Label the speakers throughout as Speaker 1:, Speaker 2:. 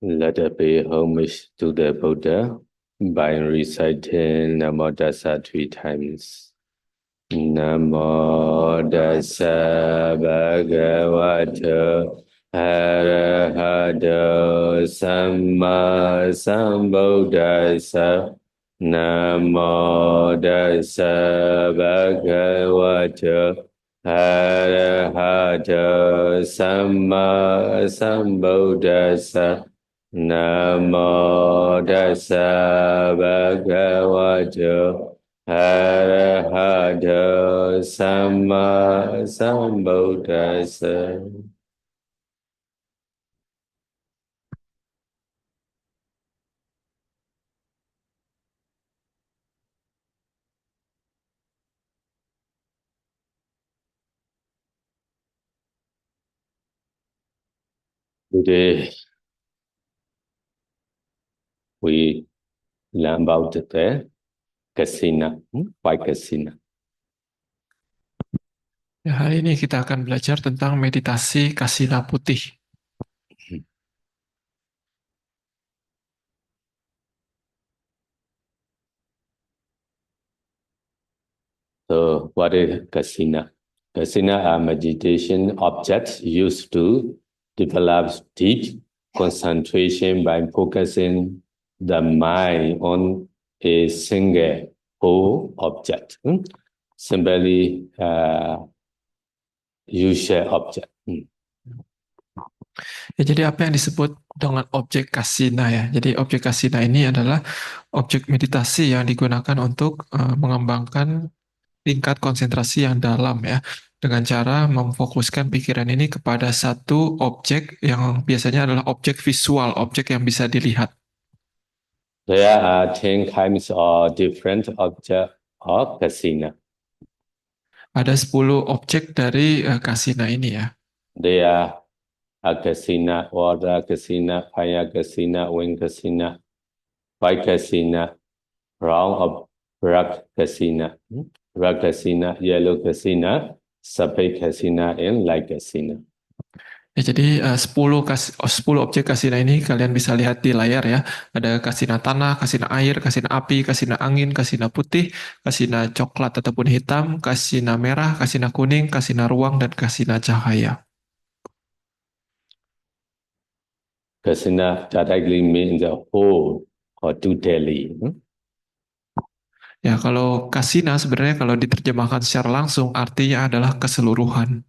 Speaker 1: Let us pay homage to the Buddha by reciting Namo Tassa 3 times. Namo Tassa Bhagavato Arahato Samma Sambuddhassa. Namo Tassa Bhagavato Arahato Samma Sambuddhassa. Namo Tassa Bhagavato Arahato Samma Sambuddhassa. Today we learn about the kasina, white kasina.
Speaker 2: Ya, hari ini kita akan belajar tentang meditasi kasina putih.
Speaker 1: So what is kasina? Kasina are meditation objects used to develop deep concentration by focusing the mind on a single whole object. Simply usual object.
Speaker 2: Ya, jadi apa yang disebut dengan objek kasina ya? Jadi objek kasina ini adalah objek meditasi yang digunakan untuk mengembangkan tingkat konsentrasi yang dalam ya, dengan cara memfokuskan pikiran ini kepada satu objek yang biasanya adalah objek visual, objek yang bisa dilihat.
Speaker 1: There are 10 kinds of different objects of kasina.
Speaker 2: Ada 10 objek dari kasina ini ya.
Speaker 1: They are akasina, water kasina, fire kasina, wind kasina, white kasina, brown or black kasina, red kasina, yellow kasina, sapphire kasina, and light kasina.
Speaker 2: Ya, jadi 10 objek kasina ini kalian bisa lihat di layar ya. Ada kasina tanah, kasina air, kasina api, kasina angin, kasina putih, kasina coklat ataupun hitam, kasina merah, kasina kuning, kasina ruang, dan kasina cahaya.
Speaker 1: Kasina directly means the whole or totally.
Speaker 2: Ya, kalau kasina sebenarnya kalau diterjemahkan secara langsung artinya adalah keseluruhan.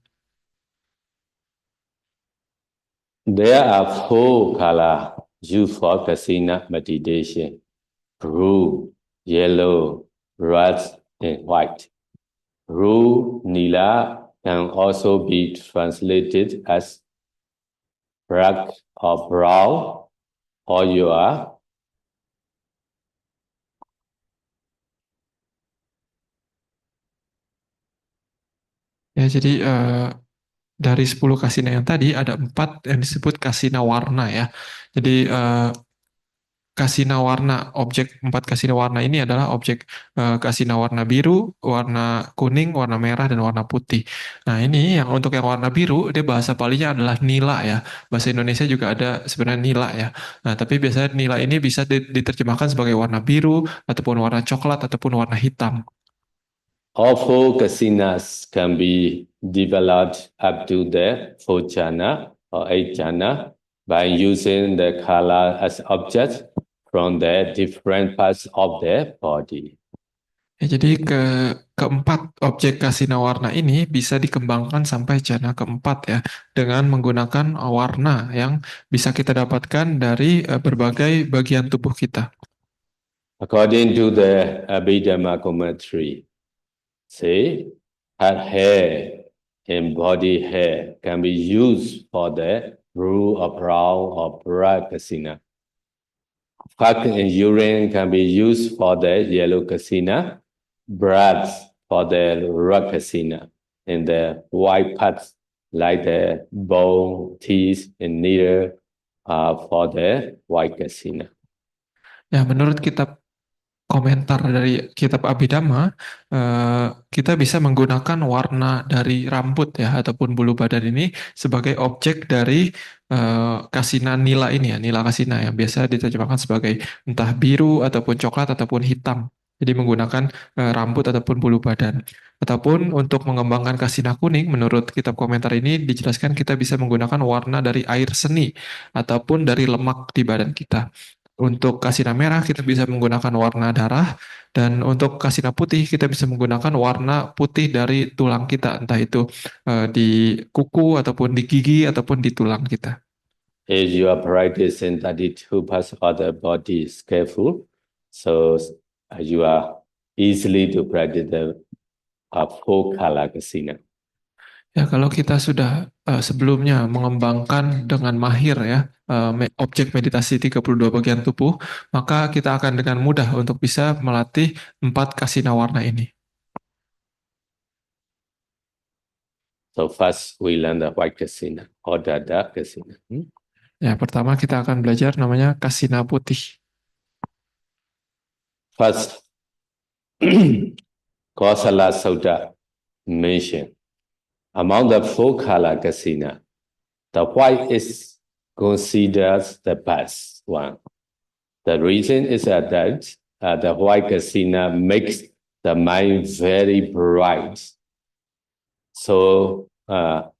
Speaker 1: There are 4 colors used for kasina meditation: blue, yellow, red, and white. Blue, nila can also be translated as black or brown, or your
Speaker 2: Ya, jadi dari 10 kasina yang tadi ada 4 yang disebut kasina warna ya. Jadi kasina warna, objek 4 kasina warna ini adalah objek kasina warna biru, warna kuning, warna merah, dan warna putih. Nah, ini yang untuk yang warna biru, dia bahasa palingnya adalah nila ya. Bahasa Indonesia juga ada sebenarnya nila ya. Nah, tapi biasanya nila ini bisa diterjemahkan sebagai warna biru, ataupun warna coklat, ataupun warna hitam.
Speaker 1: all 4 kasinas can be developed up to the 4 jhana or 8 jhana by using the color as objects from the different parts of the body.
Speaker 2: Ya, jadi keempat objek kasina warna ini bisa dikembangkan sampai jana keempat ya, dengan menggunakan warna yang bisa kita dapatkan dari berbagai bagian tubuh kita.
Speaker 1: According to the Abhidhamma commentary, say, head hair and body hair can be used for the blue or brown or black kasina. Fat and urine can be used for the yellow kasina, blood for the red kasina, and the white parts like the bone, teeth, and needle for the white kasina.
Speaker 2: Ya, menurut kitab komentar dari kitab Abhidhamma, kita bisa menggunakan warna dari rambut ya ataupun bulu badan ini sebagai objek dari kasina nila ini ya, nila kasina yang biasa diterjemahkan sebagai entah biru ataupun coklat ataupun hitam. Jadi menggunakan rambut ataupun bulu badan. Ataupun untuk mengembangkan kasina kuning, menurut kitab komentar ini dijelaskan kita bisa menggunakan warna dari air seni ataupun dari lemak di badan kita. Untuk kasina merah kita bisa menggunakan warna darah, dan untuk kasina putih kita bisa menggunakan warna putih dari tulang kita, entah itu di kuku ataupun di gigi ataupun di tulang kita.
Speaker 1: As you are practicing 32 parts of the body skillful, so you are easily to practice the four color kasina.
Speaker 2: Ya, kalau kita sudah sebelumnya mengembangkan dengan mahir ya objek meditasi 32 bagian tubuh, maka kita akan dengan mudah untuk bisa melatih 4 kasina warna ini.
Speaker 1: So first we learn the white kasina or the dark kasina.
Speaker 2: Ya, pertama kita akan belajar namanya kasina putih.
Speaker 1: First, Kosala Sutta mentioned among the four color kasina, the white is considered the best one. The reason is that the white kasina makes the mind very bright. So a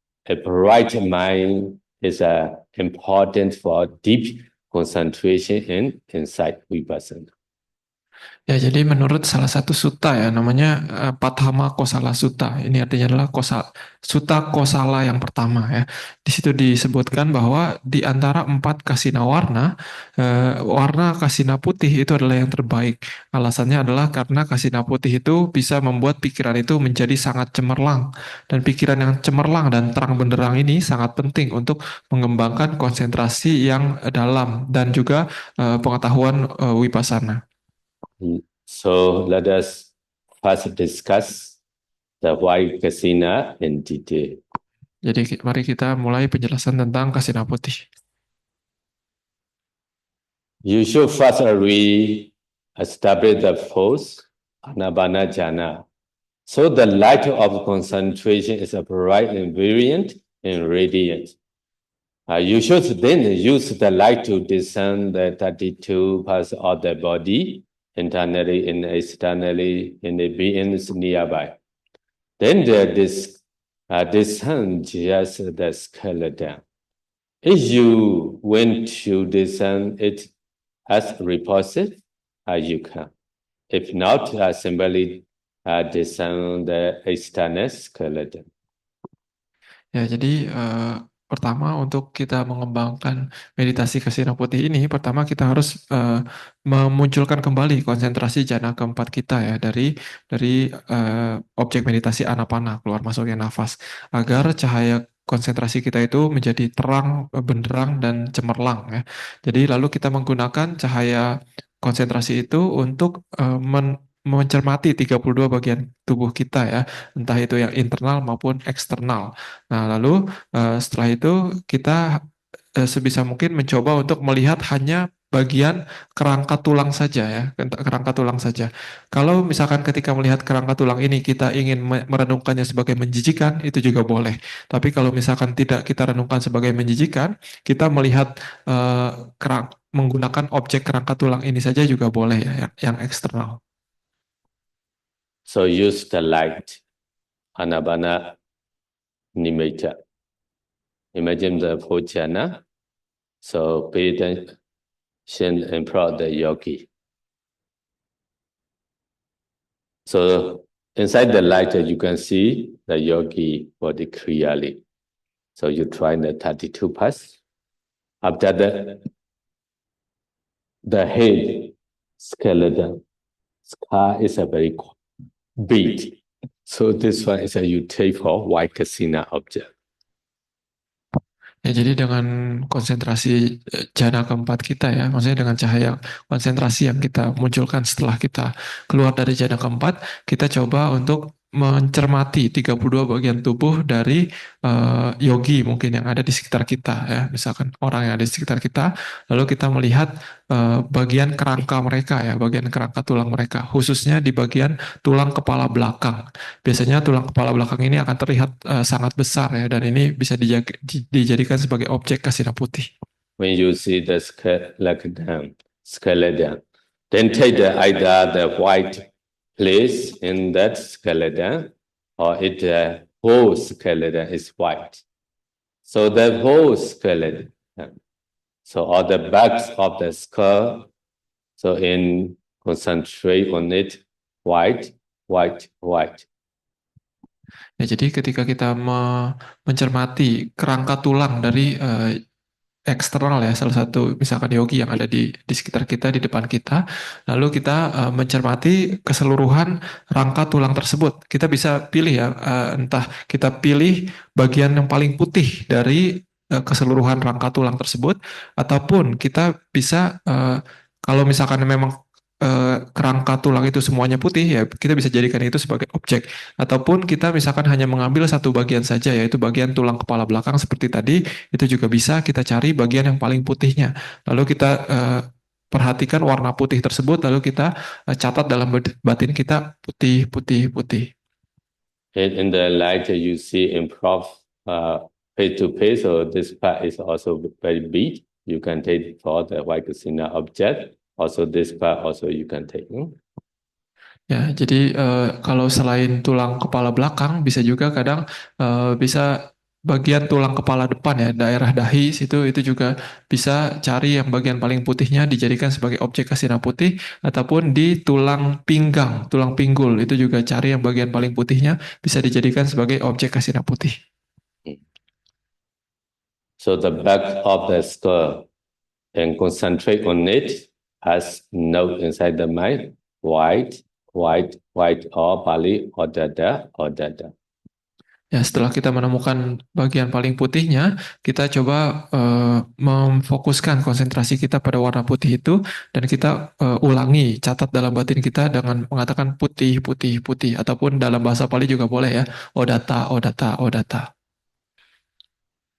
Speaker 1: bright mind is important for deep concentration in insight vipassana.
Speaker 2: Ya, jadi menurut salah satu sutta ya, namanya Patthama Kosala Sutta. Ini artinya adalah sutta kosala yang pertama ya. Di situ disebutkan bahwa di antara 4 kasina warna, warna kasina putih itu adalah yang terbaik. Alasannya adalah karena kasina putih itu bisa membuat pikiran itu menjadi sangat cemerlang. Dan pikiran yang cemerlang dan terang benderang ini sangat penting untuk mengembangkan konsentrasi yang dalam dan juga pengetahuan vipassana.
Speaker 1: So let us first discuss the white kasina in detail.
Speaker 2: Jadi mari kita mulai penjelasan tentang kasina putih.
Speaker 1: You should first re-establish the force, anabana jhana. So the light of concentration is bright and brilliant and radiant. You should then use the light to discern the 32 parts of the body, internally and externally, in the beings nearby. Then this discern just the skeleton. If you want to discern it as repulsive, you can. If not, simply discern the external skeleton.
Speaker 2: Ya, jadi pertama untuk kita mengembangkan meditasi kasina putih ini, pertama kita harus memunculkan kembali konsentrasi jana keempat kita ya dari objek meditasi anapana, keluar masuknya nafas, agar cahaya konsentrasi kita itu menjadi terang, benderang dan cemerlang ya. Jadi lalu kita menggunakan cahaya konsentrasi itu untuk mencermati 32 bagian tubuh kita ya, entah itu yang internal maupun eksternal. Nah, lalu setelah itu kita sebisa mungkin mencoba untuk melihat hanya bagian kerangka tulang saja ya, kerangka tulang saja. Kalau misalkan ketika melihat kerangka tulang ini kita ingin merenungkannya sebagai menjijikan, itu juga boleh. Tapi kalau misalkan tidak kita renungkan sebagai menjijikan, kita melihat menggunakan objek kerangka tulang ini saja juga boleh ya, yang eksternal.
Speaker 1: So use the light, anabana nimitta. Imagine the four jhana. So pay attention and prod the yogi. So inside the light, you can see the yogi body clearly. So you try the 32 parts. After the head skeleton, scar is a very big. So this one is you take for white kasina object.
Speaker 2: Ya, jadi dengan konsentrasi jana keempat kita ya, maksudnya dengan cahaya konsentrasi yang kita munculkan setelah kita keluar dari jana keempat, kita coba untuk mencermati 32 bagian tubuh dari yogi mungkin yang ada di sekitar kita ya, misalkan orang yang ada di sekitar kita, lalu kita melihat bagian kerangka mereka ya, bagian kerangka tulang mereka, khususnya di bagian tulang kepala belakang. Biasanya tulang kepala belakang ini akan terlihat sangat besar ya, dan ini bisa dijadikan sebagai objek kasina putih.
Speaker 1: When you see the skeleton, then take either the white place in that skeleton, or the whole skeleton is white. So the whole skeleton, so all the backs of the skull, so concentrate on it, white, white, white.
Speaker 2: Ya, jadi ketika kita mencermati kerangka tulang dari eksternal ya, salah satu misalkan yogi yang ada di sekitar kita, di depan kita, lalu kita mencermati keseluruhan rangka tulang tersebut. Kita bisa pilih ya, entah kita pilih bagian yang paling putih dari keseluruhan rangka tulang tersebut, ataupun kita bisa kalau misalkan memang kerangka tulang itu semuanya putih ya, kita bisa jadikan itu sebagai objek, ataupun kita misalkan hanya mengambil satu bagian saja, yaitu bagian tulang kepala belakang seperti tadi, itu juga bisa kita cari bagian yang paling putihnya, lalu kita perhatikan warna putih tersebut, lalu kita catat dalam batin kita putih, putih, putih.
Speaker 1: In the light you see improv face to face, so this part is also very big. You can take for the white kasina object. Also this part also you can take.
Speaker 2: Ya, jadi kalau selain tulang kepala belakang, bisa juga kadang bisa bagian tulang kepala depan ya, daerah dahi situ, itu juga bisa cari yang bagian paling putihnya dijadikan sebagai objek kasina putih, ataupun di tulang pinggang, tulang pinggul, itu juga cari yang bagian paling putihnya bisa dijadikan sebagai objek kasina putih.
Speaker 1: So the back of the skull, and concentrate on it as note inside the mind, white, white, white, or Pali, or dada, or dada.
Speaker 2: Ya, setelah kita menemukan bagian paling putihnya, kita coba memfokuskan konsentrasi kita pada warna putih itu, dan kita ulangi, catat dalam batin kita dengan mengatakan putih, putih, putih, ataupun dalam bahasa Pali juga boleh ya, odata, odata, odata.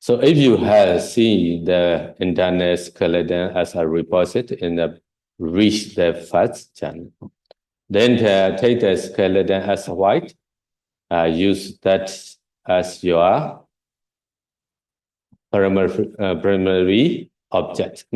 Speaker 1: So if you have seen the internal skeleton as a repository in the reach the first channel, then take the skeleton as white, use that as your primary object,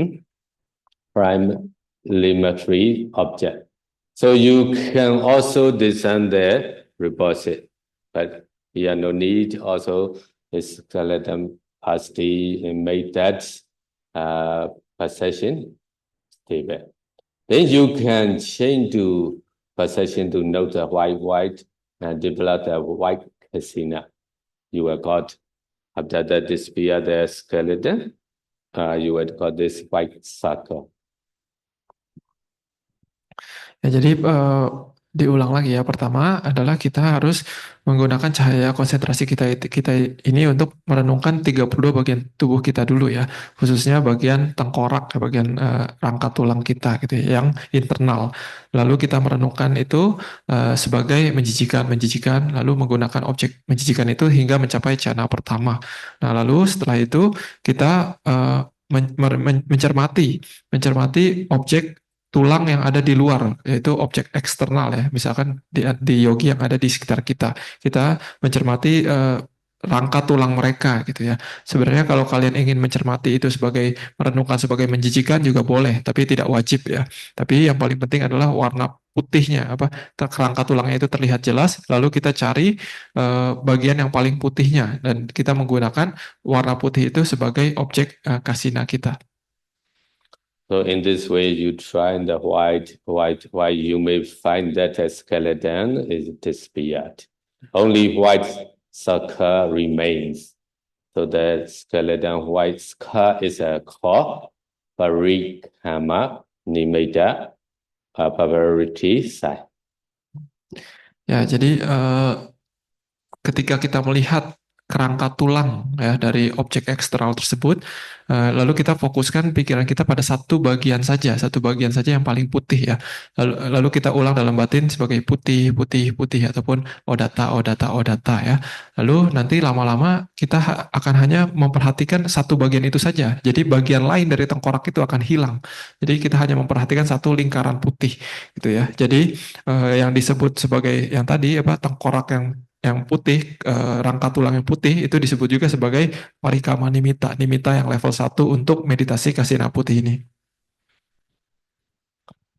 Speaker 1: primary object. So you can also design the repository, but here no need also is skeleton pasty and make that position stable. Then you can change to position to note the white and develop the white kasina. You will got after that disappear the skeleton. You will got this white circle.
Speaker 2: Ya, jadi diulang lagi ya. Pertama adalah kita harus menggunakan cahaya konsentrasi kita ini untuk merenungkan 32 bagian tubuh kita dulu ya, khususnya bagian tengkorak, bagian rangka tulang kita gitu ya, yang internal. Lalu kita merenungkan itu sebagai menjijikan, lalu menggunakan objek menjijikan itu hingga mencapai jhana pertama. Nah, lalu setelah itu kita mencermati objek tulang yang ada di luar, yaitu objek eksternal ya, misalkan di yogi yang ada di sekitar kita. Kita mencermati rangka tulang mereka gitu ya. Sebenarnya kalau kalian ingin mencermati itu sebagai merenungkan sebagai menjijikan juga boleh, tapi tidak wajib ya. Tapi yang paling penting adalah warna putihnya, rangka tulangnya itu terlihat jelas, lalu kita cari bagian yang paling putihnya, dan kita menggunakan warna putih itu sebagai objek kasina kita.
Speaker 1: So in this way, you try the white, you may find that a skeleton is disappeared. Only white circle remains. So the skeleton white skull is a core, parikama, nimitta, polarity side.
Speaker 2: Ya, jadi ketika kita melihat kerangka tulang ya dari objek eksternal tersebut. Lalu kita fokuskan pikiran kita pada satu bagian saja yang paling putih ya. Lalu kita ulang dalam batin sebagai putih, putih, putih ataupun odata, odata, odata ya. Lalu nanti lama-lama kita akan hanya memperhatikan satu bagian itu saja. Jadi bagian lain dari tengkorak itu akan hilang. Jadi kita hanya memperhatikan satu lingkaran putih gitu ya. Jadi yang disebut sebagai yang tadi apa tengkorak yang putih, rangka tulang yang putih itu disebut juga sebagai parikama nimitta, nimitta yang level 1 untuk meditasi kasina putih ini.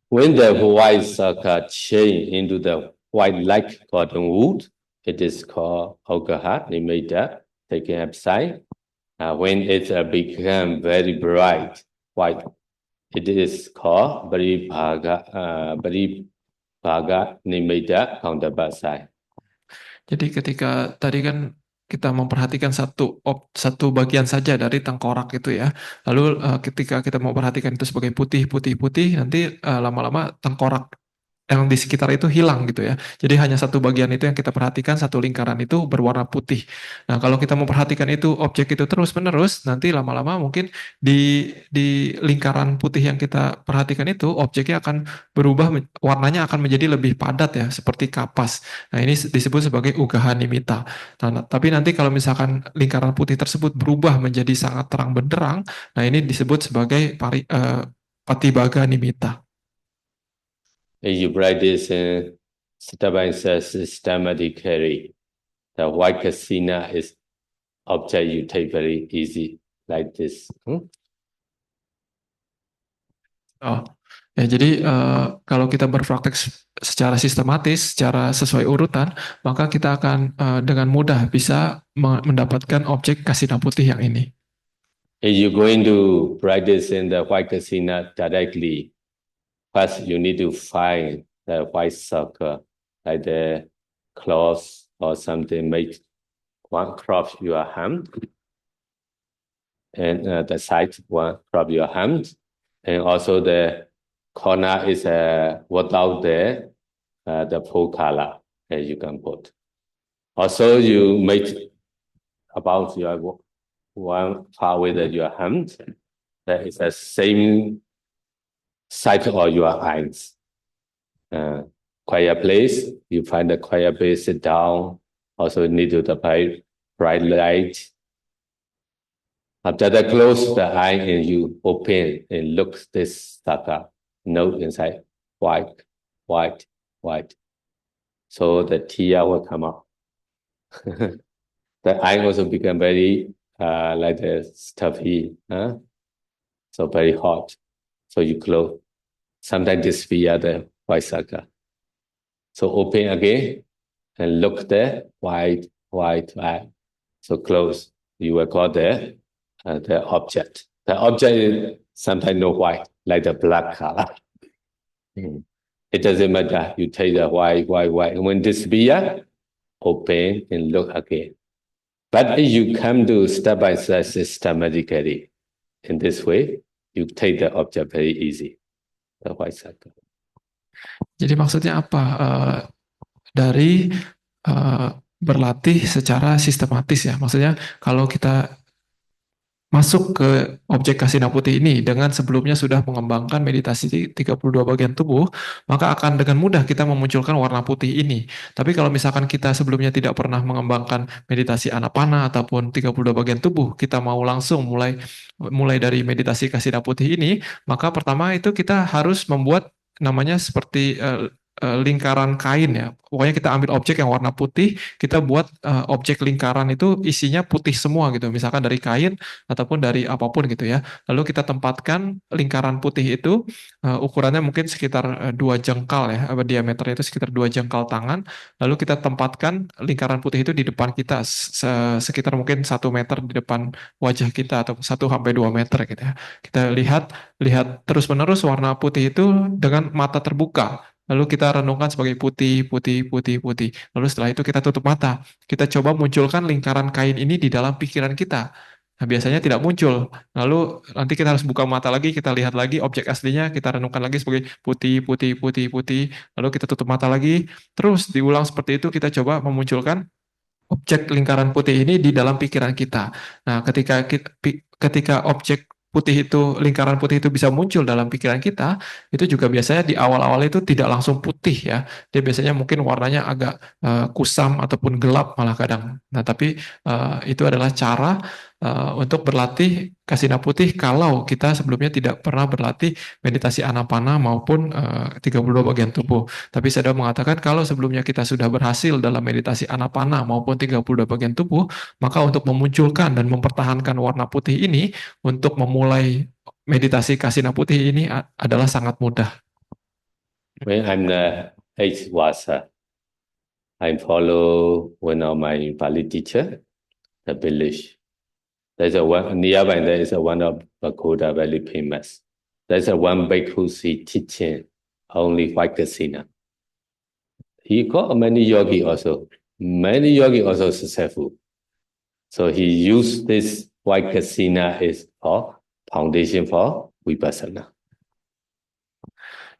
Speaker 1: When the white circle change into the white like cotton wool, it is called Hogaha Nimitta, taken upside. When it become very bright white, it is called Paribhaga Nimitta, counterpart side.
Speaker 2: Jadi ketika tadi kan kita memperhatikan satu bagian saja dari tengkorak itu ya. Lalu ketika kita memperhatikan itu sebagai putih, putih, putih, nanti lama-lama tengkorak yang di sekitar itu hilang gitu ya. Jadi hanya satu bagian itu yang kita perhatikan, satu lingkaran itu berwarna putih. Nah, kalau kita memperhatikan itu objek itu terus-menerus, nanti lama-lama mungkin di lingkaran putih yang kita perhatikan itu objeknya akan berubah, warnanya akan menjadi lebih padat ya, seperti kapas. Nah, ini disebut sebagai ugaha nimitta. Nah, tapi nanti kalau misalkan lingkaran putih tersebut berubah menjadi sangat terang benderang, nah ini disebut sebagai patibaga nimitta.
Speaker 1: You practice step-by-step systematically. The white kasina is object you take very easy like this.
Speaker 2: Oh, ya jadi kalau kita berpraktek secara sistematis, secara sesuai urutan, maka kita akan dengan mudah bisa mendapatkan objek kasina putih yang ini.
Speaker 1: If you're going to practice in the white kasina directly, first you need to find the white circle, like the cloth or something, make one crop your hand, and the side one crop your hand, and also the corner is without the full color that you can put. Also, you make about your one far with your hand, that is the same side of your eyes. Quiet place, you find a quiet place, sit down. Also need to the bright light. After that, close the eye and you open and look this saka. Note inside, white, white, white. So the tear will come out. The eye also become very like the stuffy, so very hot. So you close. Sometimes disappear the white saka. So open again and look there, white, white, white. So close. You will call the object. The object is sometimes no white, like the black color. It doesn't matter. You take the white, white, white. And when disappear, open and look again. But if you come to step-by-step systematically, in this way, you take the object very easy. The white circle.
Speaker 2: Jadi maksudnya apa? Dari berlatih secara sistematis ya. Maksudnya kalau kita masuk ke objek kasina putih ini dengan sebelumnya sudah mengembangkan meditasi 32 bagian tubuh, maka akan dengan mudah kita memunculkan warna putih ini. Tapi kalau misalkan kita sebelumnya tidak pernah mengembangkan meditasi anapana ataupun 32 bagian tubuh, kita mau langsung mulai dari meditasi kasina putih ini, maka pertama itu kita harus membuat namanya seperti lingkaran kain ya. Pokoknya kita ambil objek yang warna putih, kita buat objek lingkaran itu isinya putih semua gitu. Misalkan dari kain ataupun dari apapun gitu ya. Lalu kita tempatkan lingkaran putih itu ukurannya mungkin sekitar 2 jengkal ya, diameternya itu sekitar 2 jengkal tangan. Lalu kita tempatkan lingkaran putih itu di depan kita sekitar mungkin 1 meter di depan wajah kita atau 1 sampai 2 meter gitu ya. Kita lihat terus-menerus warna putih itu dengan mata terbuka. Lalu kita renungkan sebagai putih, putih, putih, putih. Lalu setelah itu kita tutup mata. Kita coba munculkan lingkaran kain ini di dalam pikiran kita. Nah, biasanya tidak muncul. Lalu nanti kita harus buka mata lagi, kita lihat lagi objek aslinya, kita renungkan lagi sebagai putih, putih, putih, putih. Lalu kita tutup mata lagi. Terus diulang seperti itu, kita coba memunculkan objek lingkaran putih ini di dalam pikiran kita. Nah, ketika objek putih itu, lingkaran putih itu bisa muncul dalam pikiran kita, itu juga biasanya di awal-awal itu tidak langsung putih ya. Dia biasanya mungkin warnanya agak kusam ataupun gelap malah kadang. Nah, tapi itu adalah cara untuk berlatih kasina putih kalau kita sebelumnya tidak pernah berlatih meditasi anapana maupun 32 bagian tubuh. Tapi saya sudah mengatakan kalau sebelumnya kita sudah berhasil dalam meditasi anapana maupun 32 bagian tubuh, maka untuk memunculkan dan mempertahankan warna putih ini untuk memulai meditasi kasina putih ini adalah sangat mudah.
Speaker 1: When I'm the eighth Vasa, I follow one of my Pali teacher, the village. There's a one nearby. There is a one of Pagoda very famous. There's a one bhikkhu he teaching only white kasina. He got many yogi also. Many yogi also successful. So he used this white kasina is for foundation for vipassana.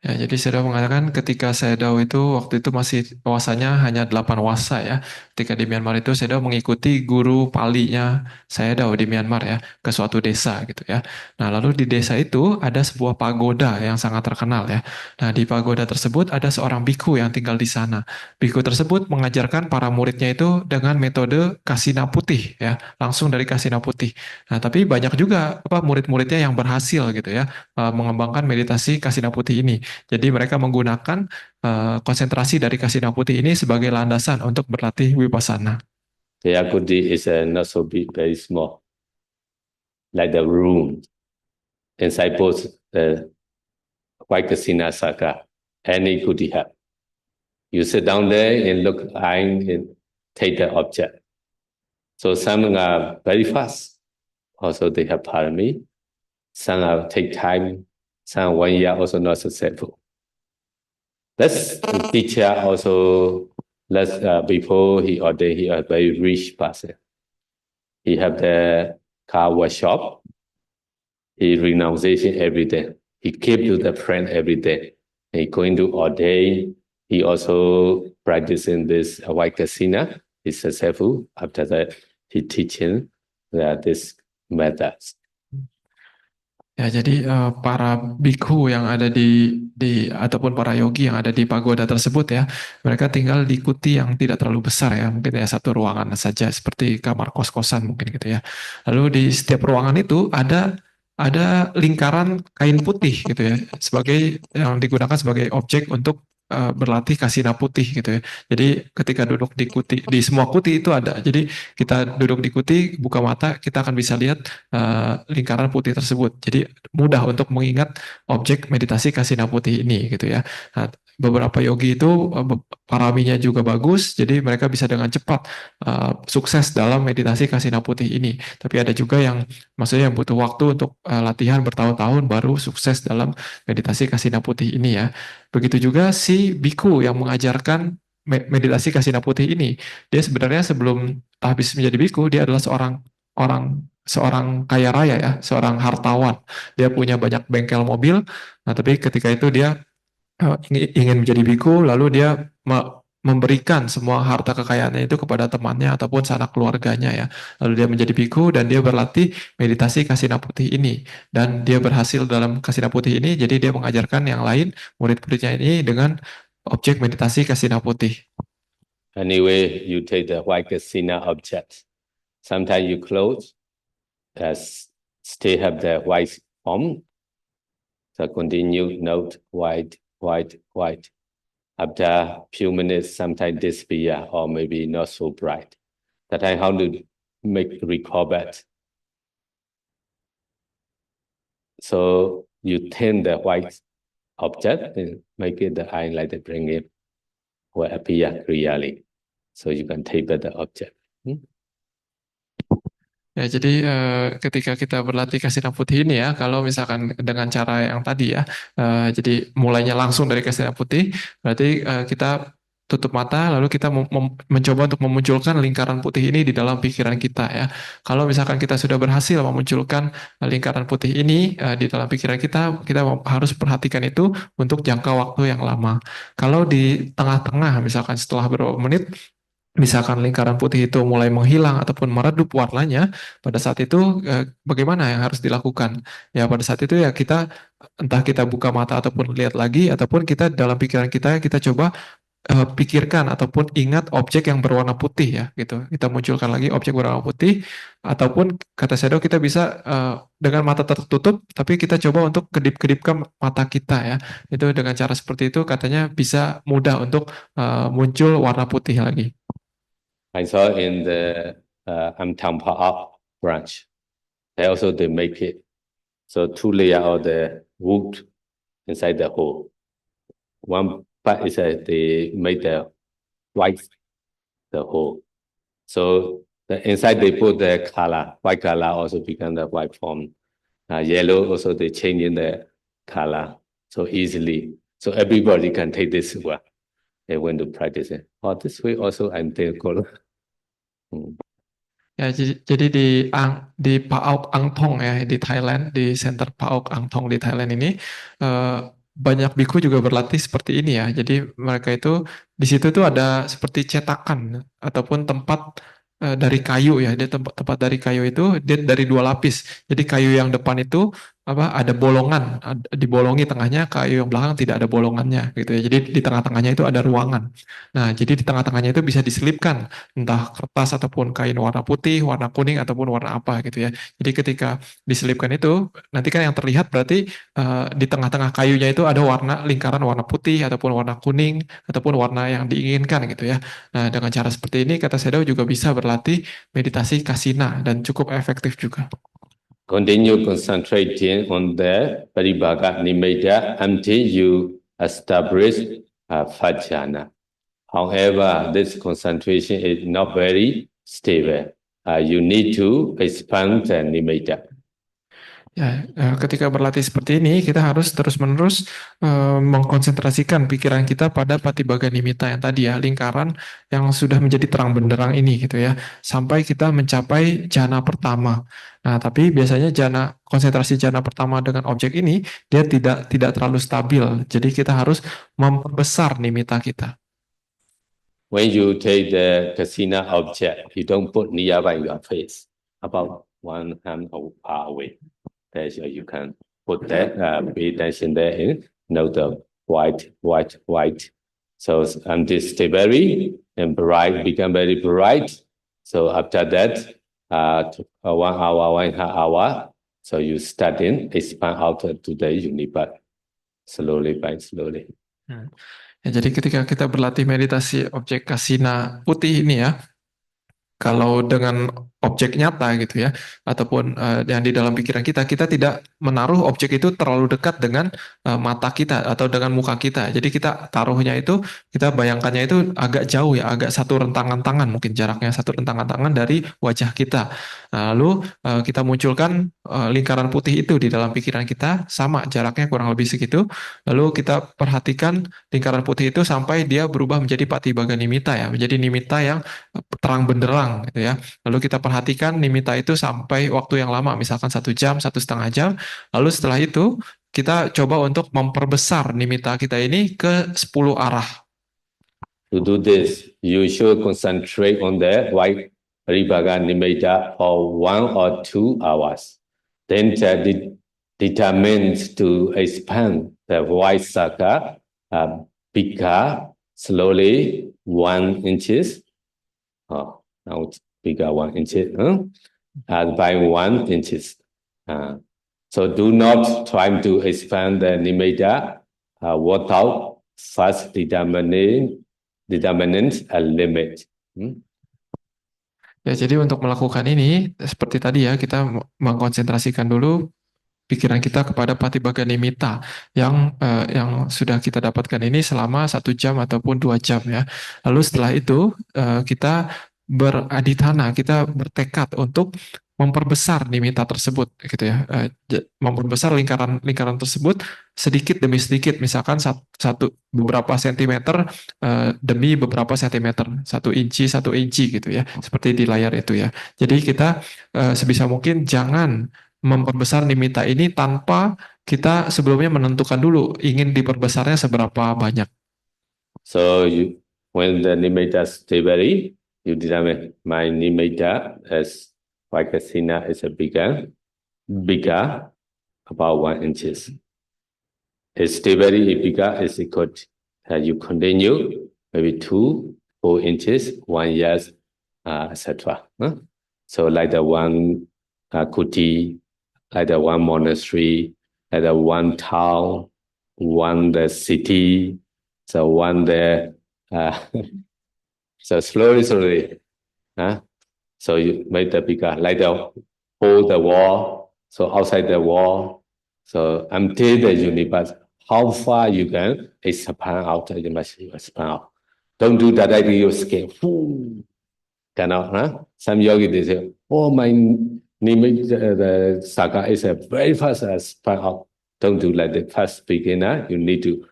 Speaker 2: Ya, jadi saya mengatakan ketika Sayadaw itu waktu itu masih wasanya hanya 8 wasa ya. Ketika di Myanmar itu Sayadaw mengikuti guru palinya Sayadaw di Myanmar ya ke suatu desa gitu ya. Nah, lalu di desa itu ada sebuah pagoda yang sangat terkenal ya. Nah, di pagoda tersebut ada seorang biku yang tinggal di sana. Biku tersebut mengajarkan para muridnya itu dengan metode kasina putih ya, langsung dari kasina putih. Nah, tapi banyak juga apa murid-muridnya yang berhasil gitu ya mengembangkan meditasi kasina putih ini. Jadi mereka menggunakan konsentrasi dari kasina putih ini sebagai landasan untuk berlatih vipassana.
Speaker 1: The Yakudi is not so big, very small, like the room inside both the white kasina saka. Any kuti have. You sit down there and look eyeing and take the object. So some are very fast. Also they have parami. Some are take time. Some 1 year also not successful. That's the teacher also. Before he ordained, he a very rich person. He have the car workshop. He renunciation every day. He keep to the friend every day. He going to ordain. He also practicing this white kasina. He's successful. After that, he teaching this methods.
Speaker 2: Ya, jadi para bikhu yang ada di ataupun para yogi yang ada di pagoda tersebut ya, mereka tinggal di kuti yang tidak terlalu besar ya, mungkin ya satu ruangan saja seperti kamar kos-kosan mungkin gitu ya. Lalu di setiap ruangan itu ada lingkaran kain putih gitu ya, sebagai yang digunakan sebagai objek untuk berlatih kasina putih gitu ya. Jadi ketika duduk di kuti, di semua kuti itu ada. Jadi kita duduk di kuti, buka mata, kita akan bisa lihat lingkaran putih tersebut. Jadi mudah untuk mengingat objek meditasi kasina putih ini gitu ya. Nah, beberapa yogi itu paraminya juga bagus, jadi mereka bisa dengan cepat sukses dalam meditasi kasina putih ini. Tapi ada juga yang maksudnya yang butuh waktu untuk latihan bertahun-tahun baru sukses dalam meditasi kasina putih ini ya. Begitu juga si biku yang mengajarkan meditasi kasina putih ini. Dia sebenarnya sebelum habis menjadi biku, dia adalah seorang kaya raya ya, seorang hartawan. Dia punya banyak bengkel mobil. Nah, tapi ketika itu dia ingin menjadi biku, lalu dia memberikan semua harta kekayaannya itu kepada temannya ataupun sanak keluarganya ya. Lalu dia menjadi biku dan dia berlatih meditasi kasina putih ini. Dan dia berhasil dalam kasina putih ini, jadi dia mengajarkan yang lain, murid-muridnya ini dengan objek meditasi kasina putih.
Speaker 1: Anyway, you take the white kasina object. Sometimes you close, still have the white form. So continue note white, white, white. After few minutes, sometimes disappear or maybe not so bright. That time how to recall that. So you turn the white object and make it the eye like the bring it will appear clearly. So you can taper the object.
Speaker 2: Ya, jadi ketika kita berlatih kasina putih ini ya, kalau misalkan dengan cara yang tadi ya, jadi mulainya langsung dari kasina putih, berarti kita tutup mata, lalu kita mencoba untuk memunculkan lingkaran putih ini di dalam pikiran kita ya. Kalau misalkan kita sudah berhasil memunculkan lingkaran putih ini di dalam pikiran kita harus perhatikan itu untuk jangka waktu yang lama. Kalau di tengah-tengah, misalkan setelah beberapa menit, misalkan lingkaran putih itu mulai menghilang ataupun meredup warnanya, pada saat itu bagaimana yang harus dilakukan? Ya pada saat itu ya kita entah kita buka mata ataupun lihat lagi ataupun kita dalam pikiran kita coba pikirkan ataupun ingat objek yang berwarna putih ya gitu. Kita munculkan lagi objek berwarna putih ataupun kata Shadow kita bisa dengan mata tertutup tapi kita coba untuk kedip-kedipkan mata kita ya. Itu dengan cara seperti itu katanya bisa mudah untuk muncul warna putih lagi.
Speaker 1: I saw in the Amtangpa up branch, they make it so two layer of the wood inside the hole. One part is they made the white the hole. So the inside they put the color, white color also become the white form. Yellow also they change in the color so easily. So everybody can take this one. They want to practice it. Oh, this way also I'm thankful.
Speaker 2: Ya, jadi di PAOK Angthong ya di Thailand, di Center PAOK Angthong di Thailand ini eh, banyak biku juga berlatih seperti ini ya. Jadi mereka itu di situ tuh ada seperti cetakan ataupun tempat dari kayu ya. Dia tempat dari kayu itu dia dari dua lapis. Jadi kayu yang depan itu apa ada bolongan, dibolongi tengahnya, kayu yang belakang tidak ada bolongannya gitu ya. Jadi di tengah-tengahnya itu ada ruangan. Nah, jadi di tengah-tengahnya itu bisa diselipkan entah kertas ataupun kain warna putih, warna kuning ataupun warna apa gitu ya. Jadi ketika diselipkan itu nanti kan yang terlihat berarti di tengah-tengah kayunya itu ada warna lingkaran warna putih ataupun warna kuning ataupun warna yang diinginkan gitu ya. Nah, dengan cara seperti ini kata Shadow juga bisa berlatih meditasi kasina dan cukup efektif juga.
Speaker 1: Continue concentrating on the Paribhaga Nimitta until you establish Fajjana. However, this concentration is not very stable. You need to expand the Nimitta.
Speaker 2: Ya, ketika berlatih seperti ini, kita harus terus-menerus mengkonsentrasikan pikiran kita pada Patibaga Nimitta yang tadi ya, lingkaran yang sudah menjadi terang benderang ini gitu ya, sampai kita mencapai jana pertama. Nah, tapi biasanya konsentrasi jana pertama dengan objek ini dia tidak terlalu stabil. Jadi kita harus memperbesar nimitta kita.
Speaker 1: When you take the kasina object, you don't put nearby your face, about one hand far away. That's you can put that, pay attention there and note the white. So until stay very and bright, become very bright. So after that, 1 hour, 1.5 hour, so you start in, expand out to the universe, slowly by slowly.
Speaker 2: Ya, jadi ketika kita berlatih meditasi objek kasina putih ini ya, kalau dengan objek nyata gitu ya, ataupun yang di dalam pikiran kita tidak menaruh objek itu terlalu dekat dengan mata kita atau dengan muka kita. Jadi kita taruhnya itu, kita bayangkannya itu agak jauh ya, agak satu rentangan tangan, mungkin jaraknya satu rentangan tangan dari wajah kita. Nah, lalu kita munculkan lingkaran putih itu di dalam pikiran kita, sama jaraknya kurang lebih segitu. Lalu kita perhatikan lingkaran putih itu sampai dia berubah menjadi Patibaga Nimitta ya, menjadi nimitta yang terang benderang gitu ya. Lalu kita perhatikan nimitta itu sampai waktu yang lama, misalkan 1 jam, 1,5 jam. Lalu setelah itu kita coba untuk memperbesar nimitta kita ini ke 10 arah.
Speaker 1: To do this, you should concentrate on the white Paribhaga Nimitta for 1 or 2 hours. Then determined to expand the white circle bigger, slowly 1 inches. Now it's bigger 1 inch, by 1 inches. So do not try to expand the nimitta without first determining a limit.
Speaker 2: Ya, jadi untuk melakukan ini seperti tadi ya, kita mengkonsentrasikan dulu pikiran kita kepada Patibaga Nimitta yang sudah kita dapatkan ini selama 1 jam ataupun 2 jam ya. Lalu setelah itu kita beradithana, kita bertekad untuk memperbesar nimitta tersebut gitu ya, memperbesar lingkaran tersebut sedikit demi sedikit, misalkan beberapa sentimeter demi beberapa sentimeter, 1 inci gitu ya, seperti di layar itu ya. Jadi kita sebisa mungkin jangan memperbesar nimitta ini tanpa kita sebelumnya menentukan dulu ingin diperbesarnya seberapa banyak.
Speaker 1: So when the nimitta stay very, You determine my nimitta as white casino is a bigger, about 1 inches. Its stability bigger is equal to, you continue maybe 2, 4 inches, 1 year, etc. So like the one kuti, like the one monastery, like the one town, one the city, so one the so slowly, so you make the bigger, like the hold the wall, so outside the wall, so until the universe, how far you can expand out, you must expand out. Don't do that like you scale. Cannot, Some yogi they say, oh my the saga is a very fast expand out. Don't do like the first beginner. You need to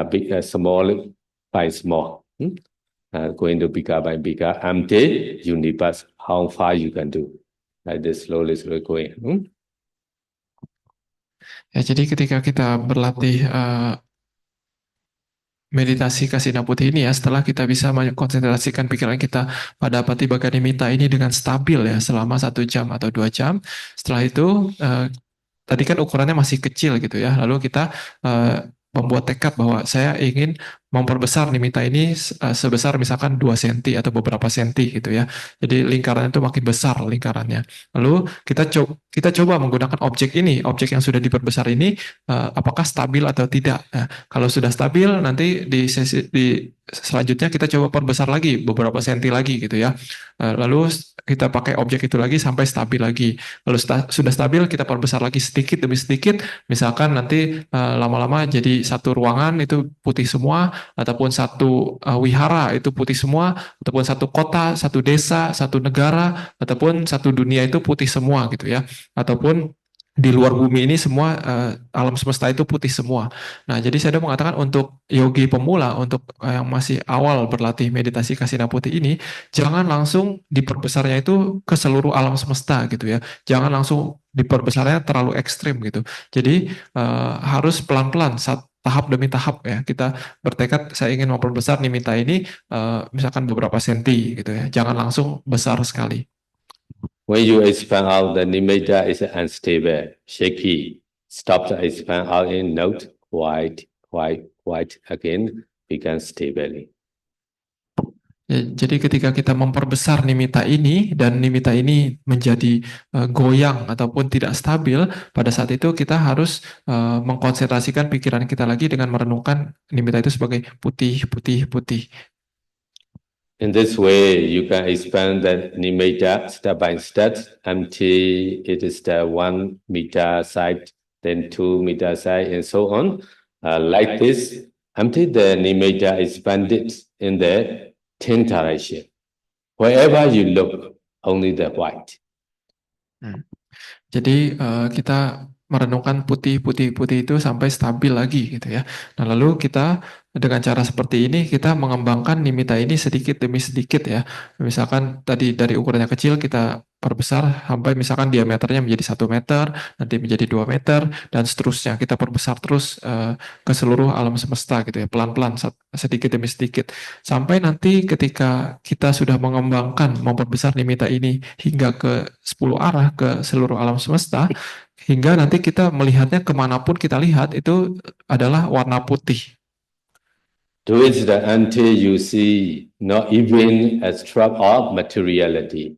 Speaker 1: big small by small. Going to bigger by bigger until universe, how far you can do. Like this slowly going.
Speaker 2: Ya, jadi ketika kita berlatih meditasi kasina putih ini ya, setelah kita bisa mengkonsentrasikan pikiran kita pada Patibaganimita ini dengan stabil ya selama 1 jam atau 2 jam, setelah itu tadi kan ukurannya masih kecil gitu ya, lalu kita membuat tekad bahwa saya ingin memperbesar nimitta ini sebesar misalkan 2 senti atau beberapa senti gitu ya. Jadi lingkarannya itu makin besar lingkarannya. Lalu kita coba menggunakan objek ini, objek yang sudah diperbesar ini apakah stabil atau tidak. Nah, kalau sudah stabil nanti di sesi selanjutnya kita coba perbesar lagi beberapa senti lagi gitu ya. Lalu kita pakai objek itu lagi sampai stabil lagi. Lalu sudah stabil kita perbesar lagi sedikit demi sedikit. Misalkan nanti lama-lama jadi satu ruangan itu putih semua, ataupun satu wihara itu putih semua, ataupun satu kota, satu desa, satu negara, ataupun satu dunia itu putih semua gitu ya. Ataupun di luar bumi ini semua alam semesta itu putih semua. Nah, jadi saya udah mengatakan untuk yogi pemula, untuk yang masih awal berlatih meditasi kasina putih ini, jangan langsung diperbesarnya itu ke seluruh alam semesta gitu ya. Jangan langsung diperbesarnya terlalu ekstrim gitu. Jadi harus pelan-pelan, tahap demi tahap ya. Kita bertekad saya ingin memperbesar nimitta ini misalkan beberapa senti gitu ya. Jangan langsung besar sekali.
Speaker 1: When you expand out, the nimitta is unstable, shaky. Stop the expand out in note, white again, become stable.
Speaker 2: Ya, jadi ketika kita memperbesar nimitta ini dan nimitta ini menjadi goyang ataupun tidak stabil, pada saat itu kita harus mengkonsentrasikan pikiran kita lagi dengan merenungkan nimitta itu sebagai putih, putih, putih.
Speaker 1: In this way, you can expand the nimitta step by step until it is the 1 meter side, then 2 meter side, and so on. Like this, until the nimitta expanded in the 10 direction. Wherever you look, only the white.
Speaker 2: Jadi kita merenungkan putih, putih, putih itu sampai stabil lagi gitu ya. Nah, lalu kita dengan cara seperti ini kita mengembangkan nimitta ini sedikit demi sedikit ya. Misalkan tadi dari ukurannya kecil kita perbesar sampai misalkan diameternya menjadi 1 meter, nanti menjadi 2 meter, dan seterusnya. Kita perbesar terus ke seluruh alam semesta gitu ya, pelan-pelan sedikit demi sedikit. Sampai nanti ketika kita sudah mengembangkan, memperbesar nimitta ini hingga ke 10 arah ke seluruh alam semesta, hingga nanti kita melihatnya kemanapun kita lihat itu adalah warna putih.
Speaker 1: Do it until you see not even a stroke of materiality,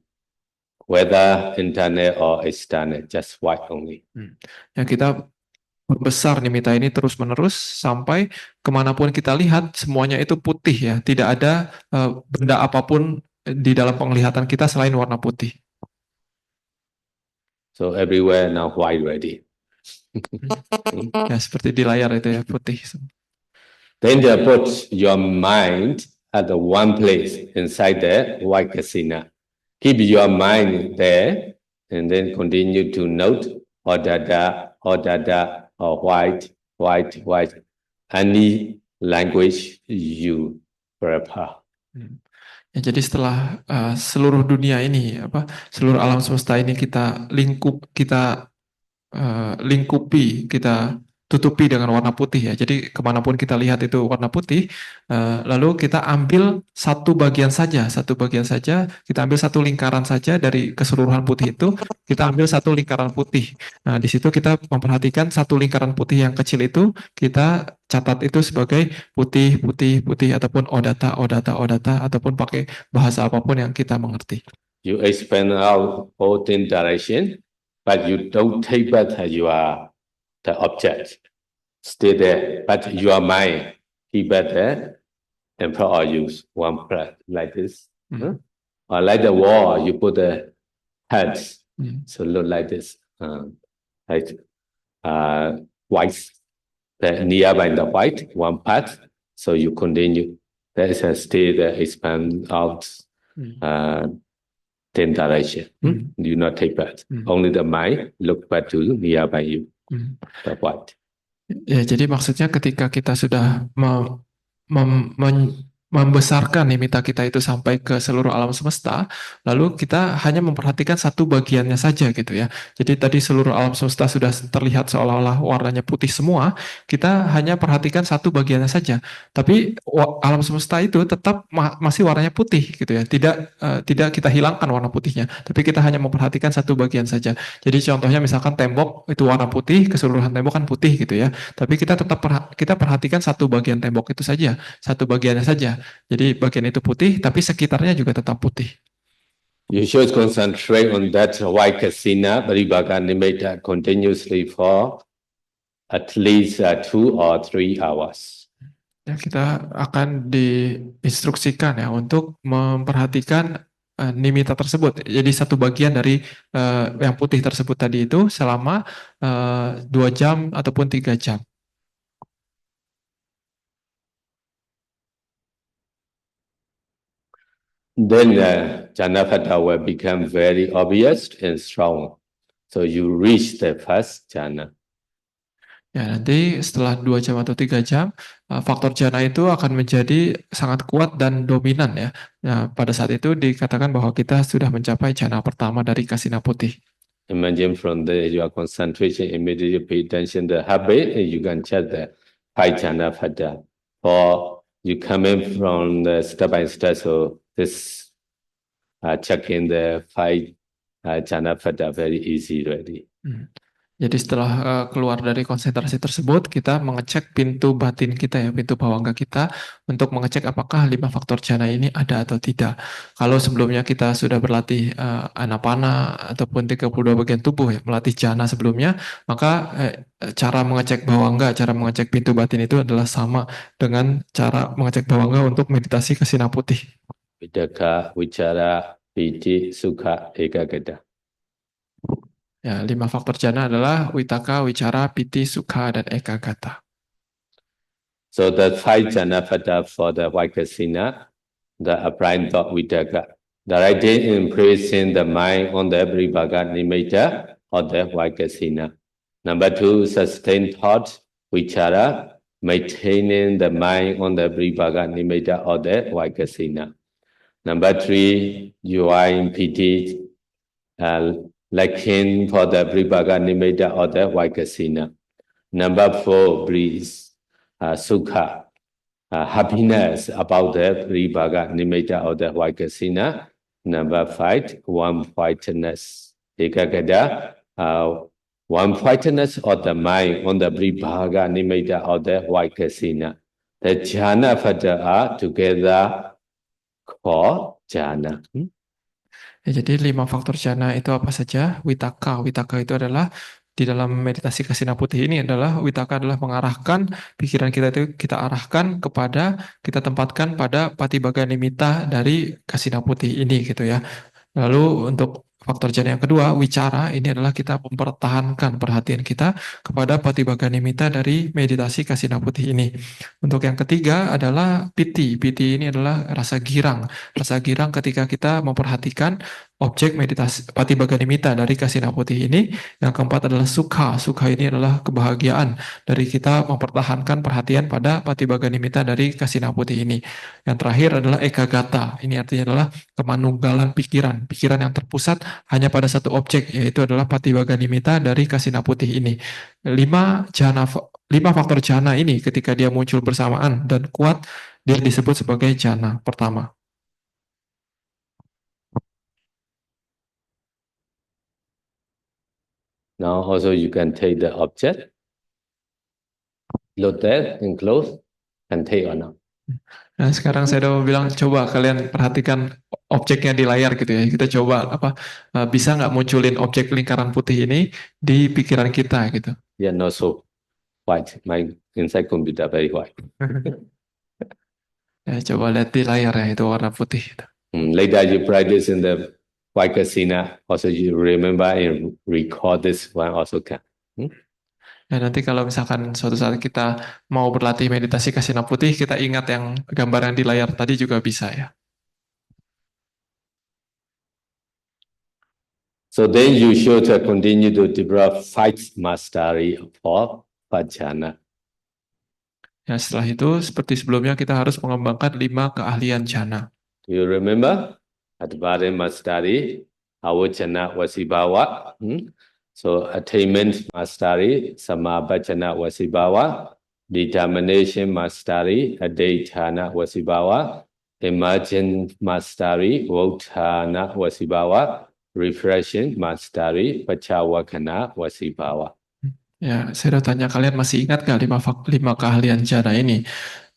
Speaker 1: whether internal or external, just white only.
Speaker 2: Ya, kita membesar nimitta ini terus-menerus sampai kemanapun kita lihat semuanya itu putih ya, tidak ada benda apapun di dalam penglihatan kita selain warna putih.
Speaker 1: So everywhere now white ready.
Speaker 2: Ya, seperti di layar itu ya, putih.
Speaker 1: Then you put your mind at the one place inside the white casino. Keep your mind there and then continue to note or dada, or white. Any language you prefer.
Speaker 2: Ya, jadi setelah seluruh dunia ini, seluruh alam semesta ini kita lingkupi, kita tutupi dengan warna putih ya. Jadi kemanapun kita lihat itu warna putih, lalu kita ambil satu bagian saja, kita ambil satu lingkaran saja dari keseluruhan putih itu, kita ambil satu lingkaran putih. Nah, di situ kita memperhatikan satu lingkaran putih yang kecil itu, kita catat itu sebagai putih, putih, putih, ataupun odata, odata, odata, ataupun pakai bahasa apapun yang kita mengerti.
Speaker 1: You expand out 14 direction, but you don't take back the object. Stay there, but your mind keep back there and put or use one breath like this. Or like the wall, you put the heads. So look like this. Like white, the nearby the white, one part. So you continue. That is a stay there, expand out 10 direction. Do not take back. Only the mind look back to nearby you. The white.
Speaker 2: Ya, jadi maksudnya ketika kita sudah membesarkan nimita kita itu sampai ke seluruh alam semesta, lalu kita hanya memperhatikan satu bagiannya saja gitu ya. Jadi tadi seluruh alam semesta sudah terlihat seolah-olah warnanya putih semua, kita hanya perhatikan satu bagiannya saja. Tapi alam semesta itu tetap masih warnanya putih gitu ya. Tidak kita hilangkan warna putihnya, tapi kita hanya memperhatikan satu bagian saja. Jadi contohnya misalkan tembok itu warna putih, keseluruhan tembok kan putih gitu ya. Tapi kita tetap kita perhatikan satu bagian tembok itu saja, satu bagiannya saja. Jadi bagian itu putih, tapi sekitarnya juga tetap putih.
Speaker 1: You should concentrate on that Vaikasina Paribhaga Nimitta continuously for at least 2 or 3 hours.
Speaker 2: Ya, kita akan diinstruksikan ya untuk memperhatikan nimitta tersebut. Jadi satu bagian dari yang putih tersebut tadi itu selama 2 jam ataupun 3 jam.
Speaker 1: Then Janapada will become very obvious and strong. So you reach the first jhana.
Speaker 2: Ya, nanti setelah 2 jam atau 3 jam, faktor jhana itu akan menjadi sangat kuat dan dominan ya. Nah, pada saat itu dikatakan bahwa kita sudah mencapai jhana pertama dari kasina putih.
Speaker 1: Imagine from your concentration, immediately pay attention to the habit, and you can check the 5 jhana pada. Or you come in from the step by step, so this checking the 5 jhana pada very easy already.
Speaker 2: Jadi setelah keluar dari konsentrasi tersebut, kita mengecek pintu batin kita ya, pintu bawangga kita, untuk mengecek apakah 5 faktor jhana ini ada atau tidak. Kalau sebelumnya kita sudah berlatih anapana ataupun 32 bagian tubuh ya, melatih jhana sebelumnya, maka cara mengecek bawangga, cara mengecek pintu batin itu adalah sama dengan cara mengecek bawangga untuk meditasi kasina putih.
Speaker 1: Vidaka, Vichara, Piti, Sukha, Ekagata.
Speaker 2: Ya, 5 faktor jhana adalah Vitaka, Wicara, Piti, Sukha, dan Ekagata.
Speaker 1: So the 5 jhana pada for the Vaikasina, the applied thought Vitaka, directing in praising the mind on the Paribhaga Nimitta or the Vaikasina. Number 2, sustained thought Vichara, maintaining the mind on the Paribhaga Nimitta or the Vaikasina. Number 3, UI Piti, lacking for the Paribhaga Nimitta or the Vaikasina. Number 4, breeze, Sukha, happiness about the Paribhaga Nimitta or the Vaikasina. Number 5, one-pointedness, Ekagata, one-pointedness of the mind on the Paribhaga Nimitta or the Vaikasina. The jhana pada are together called jhana.
Speaker 2: Ya, jadi 5 faktor jhana itu apa saja? Vitaka. Vitaka itu adalah di dalam meditasi kasina putih ini adalah vitaka adalah mengarahkan pikiran kita itu kita arahkan kepada kita tempatkan pada patibhaga nimitta dari kasina putih ini gitu ya. Lalu untuk faktor jhana yang kedua, wicara, ini adalah kita mempertahankan perhatian kita kepada patibhaga nimitta dari meditasi kasina putih ini. Untuk yang ketiga adalah piti. Piti ini adalah rasa girang. Rasa girang ketika kita memperhatikan objek meditasi patibhaga nimitta dari kasina putih ini. Yang keempat adalah sukha. Sukha ini adalah kebahagiaan dari kita mempertahankan perhatian pada patibhaga nimitta dari kasina putih ini. Yang terakhir adalah ekagata. Ini artinya adalah kemanunggalan pikiran. Pikiran yang terpusat hanya pada satu objek, yaitu adalah patibhaga nimitta dari kasina putih ini. 5 jhana lima faktor jhana ini ketika dia muncul bersamaan dan kuat, dia disebut sebagai jhana pertama.
Speaker 1: Now also you can take the object, look there and close, and take or not.
Speaker 2: Nah, sekarang saya udah bilang coba kalian perhatikan objeknya di layar gitu ya. Kita coba bisa nggak munculin objek lingkaran putih ini di pikiran kita gitu.
Speaker 1: Yeah, not so white. My inside computer very white.
Speaker 2: Ya, coba lihat di layar ya, itu warna putih.
Speaker 1: Later you practice in the white casino. Also you remember and record this one also can.
Speaker 2: Ya, nanti kalau misalkan suatu saat kita mau berlatih meditasi kasina putih, kita ingat yang gambar yang di layar tadi juga bisa ya.
Speaker 1: So then you should continue to develop five mastery for Vajana.
Speaker 2: Ya, setelah itu seperti sebelumnya kita harus mengembangkan 5 keahlian jhana.
Speaker 1: You remember? Advare mastery, Avajana Vasibawa. So attainment mastery, Samabhajana Vasibawa. Determination mastery, Adhaitana Vasibawa. Emergent mastery, Votana Vasibawa. Refreshing mastery, Pachawakana Vasibawa.
Speaker 2: Ya, saya udah tanya kalian masih ingat gak 5 keahlian jhana ini?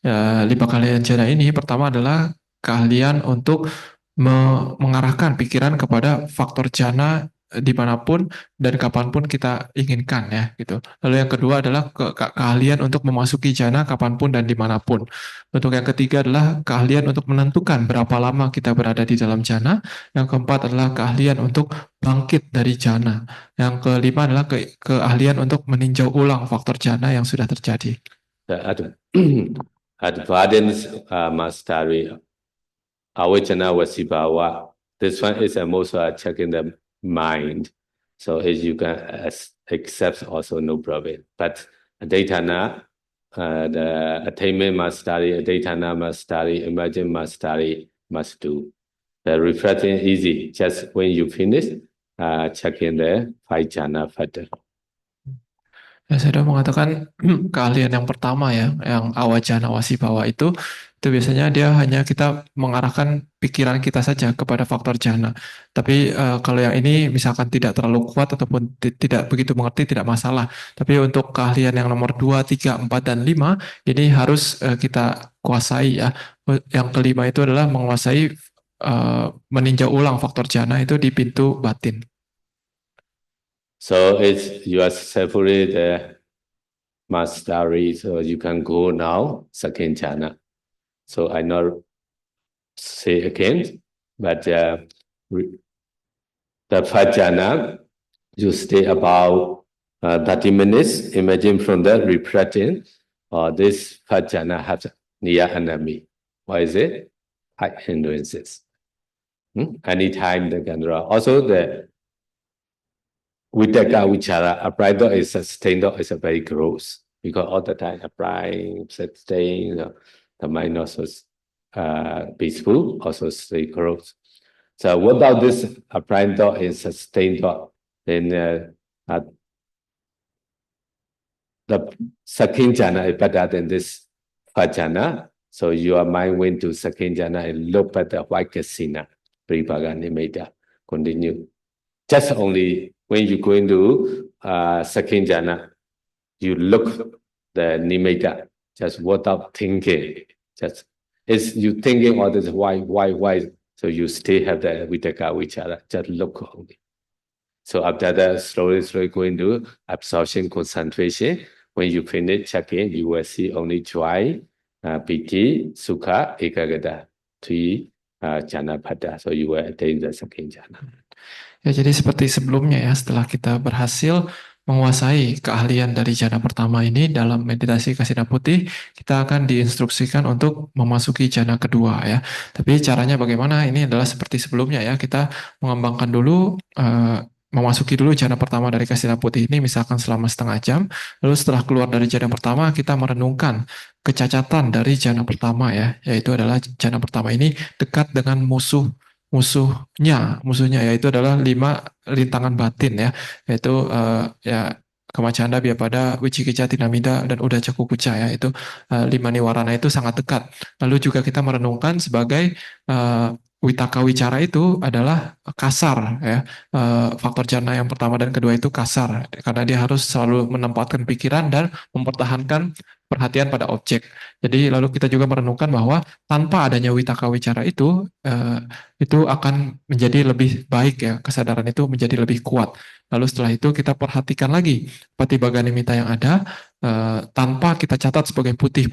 Speaker 2: Ya, 5 keahlian jhana ini pertama adalah keahlian untuk mengarahkan pikiran kepada faktor jhana dimanapun dan kapanpun kita inginkan ya gitu. Lalu yang kedua adalah keahlian untuk memasuki jhana kapanpun dan dimanapun. Untuk yang ketiga adalah keahlian untuk menentukan berapa lama kita berada di dalam jhana. Yang keempat adalah keahlian untuk bangkit dari jhana. Yang kelima adalah keahlian untuk meninjau ulang faktor jhana yang sudah terjadi.
Speaker 1: Advance mastery, Avajana Vasibawa. This one is most checking the mind. So as you can accept also no problem. But Adhaitana, the attainment mastery, Adhaitana mastery, emergent mastery must do. The reflecting easy. Just when you finish, check in the five jhana further.
Speaker 2: Ya, saya sudah mengatakan keahlian yang pertama ya, yang awajana wasibawa itu biasanya dia hanya kita mengarahkan pikiran kita saja kepada faktor jhana. Tapi kalau yang ini misalkan tidak terlalu kuat ataupun tidak begitu mengerti tidak masalah. Tapi untuk keahlian yang nomor 2, 3, 4, dan 5 ini harus kita kuasai ya. Yang kelima itu adalah menguasai meninjau ulang faktor jhana itu di pintu batin.
Speaker 1: So it's you are separate the mastery, so you can go now, second jhana. So I not say again, but the first jhana, you stay about 30 minutes. Imagine from that reflecting, this first jhana has near enemy. Why is it? High hindrances. Anytime the Gandhara. Also the Vitaka Vichara, applied thought is sustained thought is a very gross because all the time applying, sustain, the mind also peaceful, also stay gross. So without this applied thought is sustained thought, then the second jhana is better than this first jhana. So your mind went to second jhana and look at the white kasina, Pribhaga Nimitta, continue. Just only when you go into second jhana, you look the nimitta, just without thinking. Just is you thinking all this why? So you still have the vitaka vichara, just look only. So after that, slowly go into absorption concentration. When you finish checking, you will see only joy, piti, sukha, ekagata, three jhana pada. So you will attain the second jhana.
Speaker 2: Ya, jadi seperti sebelumnya ya, setelah kita berhasil menguasai keahlian dari jhana pertama ini dalam meditasi kasina putih, kita akan diinstruksikan untuk memasuki jhana kedua ya. Tapi caranya bagaimana? Ini adalah seperti sebelumnya ya, kita mengembangkan dulu, memasuki dulu jhana pertama dari kasina putih ini misalkan selama setengah jam, lalu setelah keluar dari jhana pertama kita merenungkan kecacatan dari jhana pertama ya, yaitu adalah jhana pertama ini dekat dengan musuhnya yaitu adalah 5 rintangan batin ya, yaitu ya Kamacanda, Byapada, Wicikicca, Tinamida, dan Uddhacca Kukucca ya. Itu 5 niwarana itu sangat dekat. Lalu juga kita merenungkan sebagai Witaka Wicara itu adalah kasar ya. Faktor jana yang pertama dan kedua itu kasar karena dia harus selalu menempatkan pikiran dan mempertahankan perhatian pada objek. Jadi lalu kita juga merenungkan bahwa tanpa adanya Witaka Wicara itu akan menjadi lebih baik ya, kesadaran itu menjadi lebih kuat. Lalu setelah itu kita perhatikan lagi Patibhaga Nimitta yang ada tanpa kita catat sebagai putih,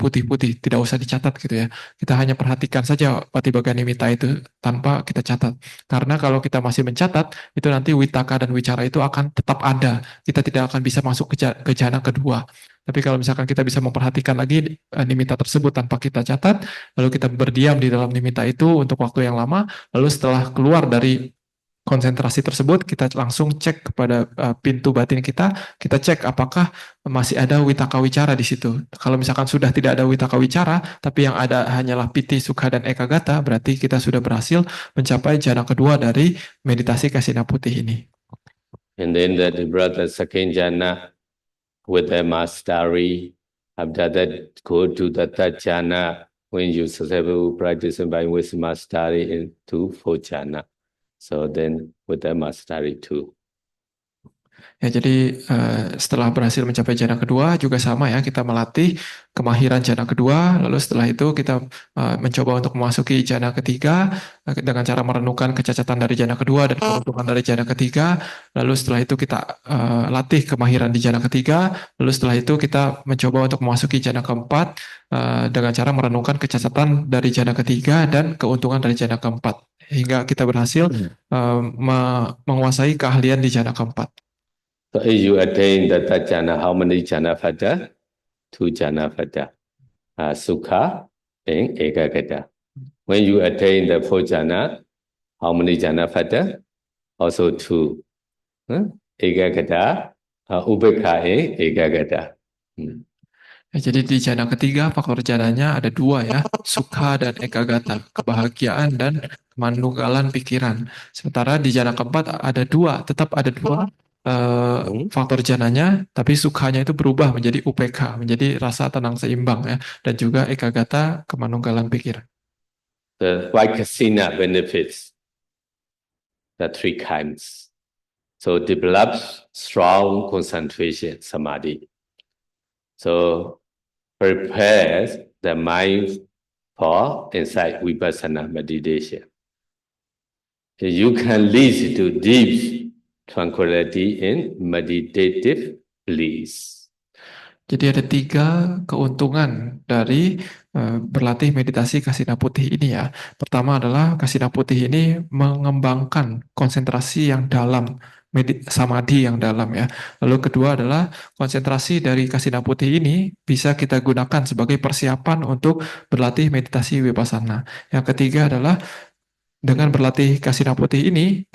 Speaker 2: tidak usah dicatat gitu ya. Kita hanya perhatikan saja Patibhaga Nimitta itu tanpa kita catat. Karena kalau kita masih mencatat, itu nanti Witaka dan Wicara itu akan tetap ada. Kita tidak akan bisa masuk ke jana kedua. Tapi kalau misalkan kita bisa memperhatikan lagi nimitta tersebut tanpa kita catat, lalu kita berdiam di dalam nimitta itu untuk waktu yang lama, lalu setelah keluar dari konsentrasi tersebut, kita langsung cek kepada pintu batin kita cek apakah masih ada Witaka Wicara di situ. Kalau misalkan sudah tidak ada Witaka Wicara, tapi yang ada hanyalah Piti, Sukha, dan Ekagata, berarti kita sudah berhasil mencapai jana kedua dari meditasi Kasina Putih ini.
Speaker 1: And then the brother second jhana with the mastery, after that go to the third jhana when you successfully practice by with mastery into fourth jhana. So then with the mastery too.
Speaker 2: Ya, jadi setelah berhasil mencapai jana kedua juga sama ya, kita melatih kemahiran jana kedua, lalu setelah itu kita mencoba untuk memasuki jana ketiga dengan cara merenungkan kecacatan dari jana kedua dan keuntungan dari jana ketiga, lalu setelah itu kita latih kemahiran di jana ketiga, lalu setelah itu kita mencoba untuk memasuki jana keempat dengan cara merenungkan kecacatan dari jana ketiga dan keuntungan dari jana keempat, hingga kita berhasil menguasai keahlian di jana keempat.
Speaker 1: So if you attain the third jhana, how many jhana fada? 2 jhana fada. Sukha and Ekagata. When you attain the fourth jhana, how many jhana fada? Also 2. Ekagata, Ubekha and Ekagata.
Speaker 2: Ya, jadi di jana ketiga faktor jananya ada 2 ya, Sukha dan Ekagata, kebahagiaan dan kemanunggalan pikiran. Sementara di jana keempat ada 2, tetap ada 2 faktor jananya, tapi sukhanya itu berubah menjadi UPK, menjadi rasa tenang seimbang ya, dan juga Ekagata, kemanunggalan pikiran.
Speaker 1: The Vaikasina benefits the 3 kinds. So develops strong concentration, samadhi. So prepares the mind for insight vipassana meditation. You can lead to deep tranquility in meditative bliss.
Speaker 2: Jadi ada 3 keuntungan dari berlatih meditasi Kasina Putih ini ya. Pertama adalah Kasina Putih ini mengembangkan konsentrasi yang dalam, samadhi yang dalam ya. Lalu kedua adalah konsentrasi dari Kasina Putih ini bisa kita gunakan sebagai persiapan untuk berlatih meditasi Vipassana. Yang ketiga adalah dengan berlatih Kasina Putih ini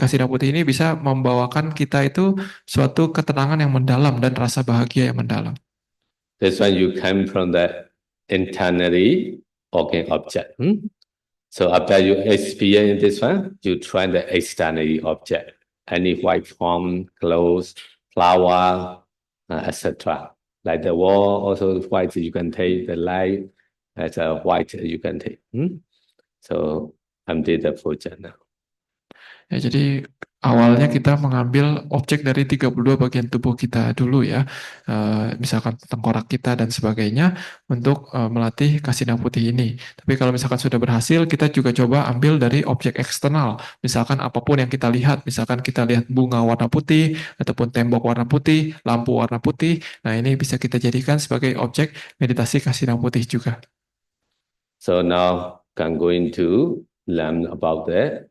Speaker 2: bisa membawakan kita itu suatu ketenangan yang mendalam dan rasa bahagia yang mendalam.
Speaker 1: That's when you come from the internally organ object. So after you experience this one, you try the externally object. Any white form, clothes, flower, etc. Like the wall, also white you can take, the light, as a white you can take. So I'm did the full jhana.
Speaker 2: Ya, jadi awalnya kita mengambil objek dari 32 bagian tubuh kita dulu ya, misalkan tengkorak kita dan sebagainya untuk melatih Kasina Putih ini. Tapi kalau misalkan sudah berhasil, kita juga coba ambil dari objek eksternal, misalkan apapun yang kita lihat, misalkan kita lihat bunga warna putih, ataupun tembok warna putih, lampu warna putih, nah ini bisa kita jadikan sebagai objek meditasi Kasina Putih juga.
Speaker 1: So now I'm going to learn about the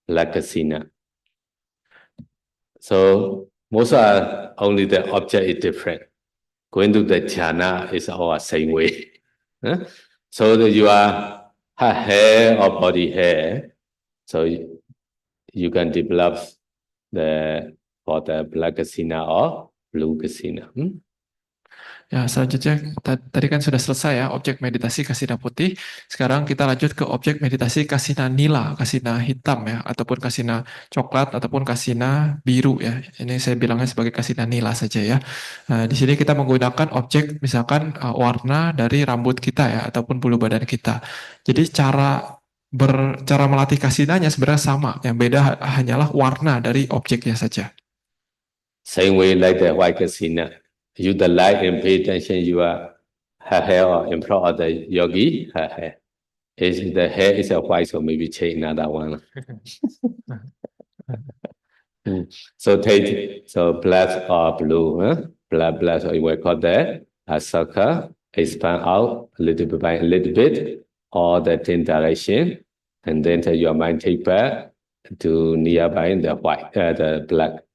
Speaker 1: Lakasina. So most are only the object is different. Going to the jhana is our same way. So that you are hair or body hair, so you can develop for the black kasina or blue kasina.
Speaker 2: Ya, selanjutnya tadi kan sudah selesai ya objek meditasi kasina putih. Sekarang kita lanjut ke objek meditasi kasina nila, kasina hitam ya, ataupun kasina coklat ataupun kasina biru ya. Ini saya bilangnya sebagai kasina nila saja ya. Nah, di sini kita menggunakan objek misalkan warna dari rambut kita ya ataupun bulu badan kita. Jadi cara melatih kasinanya sebenarnya sama. Yang beda hanyalah warna dari objeknya saja.
Speaker 1: Same way like the white kasina. Use the light and pay attention your hair or in front of the yogi, her hair. If the hair is a white, so maybe change another one. So take black or blue, black, so we call that a circle, expand out a little bit by a little bit, all the 10 direction, and then your mind take back to nearby the white, the black.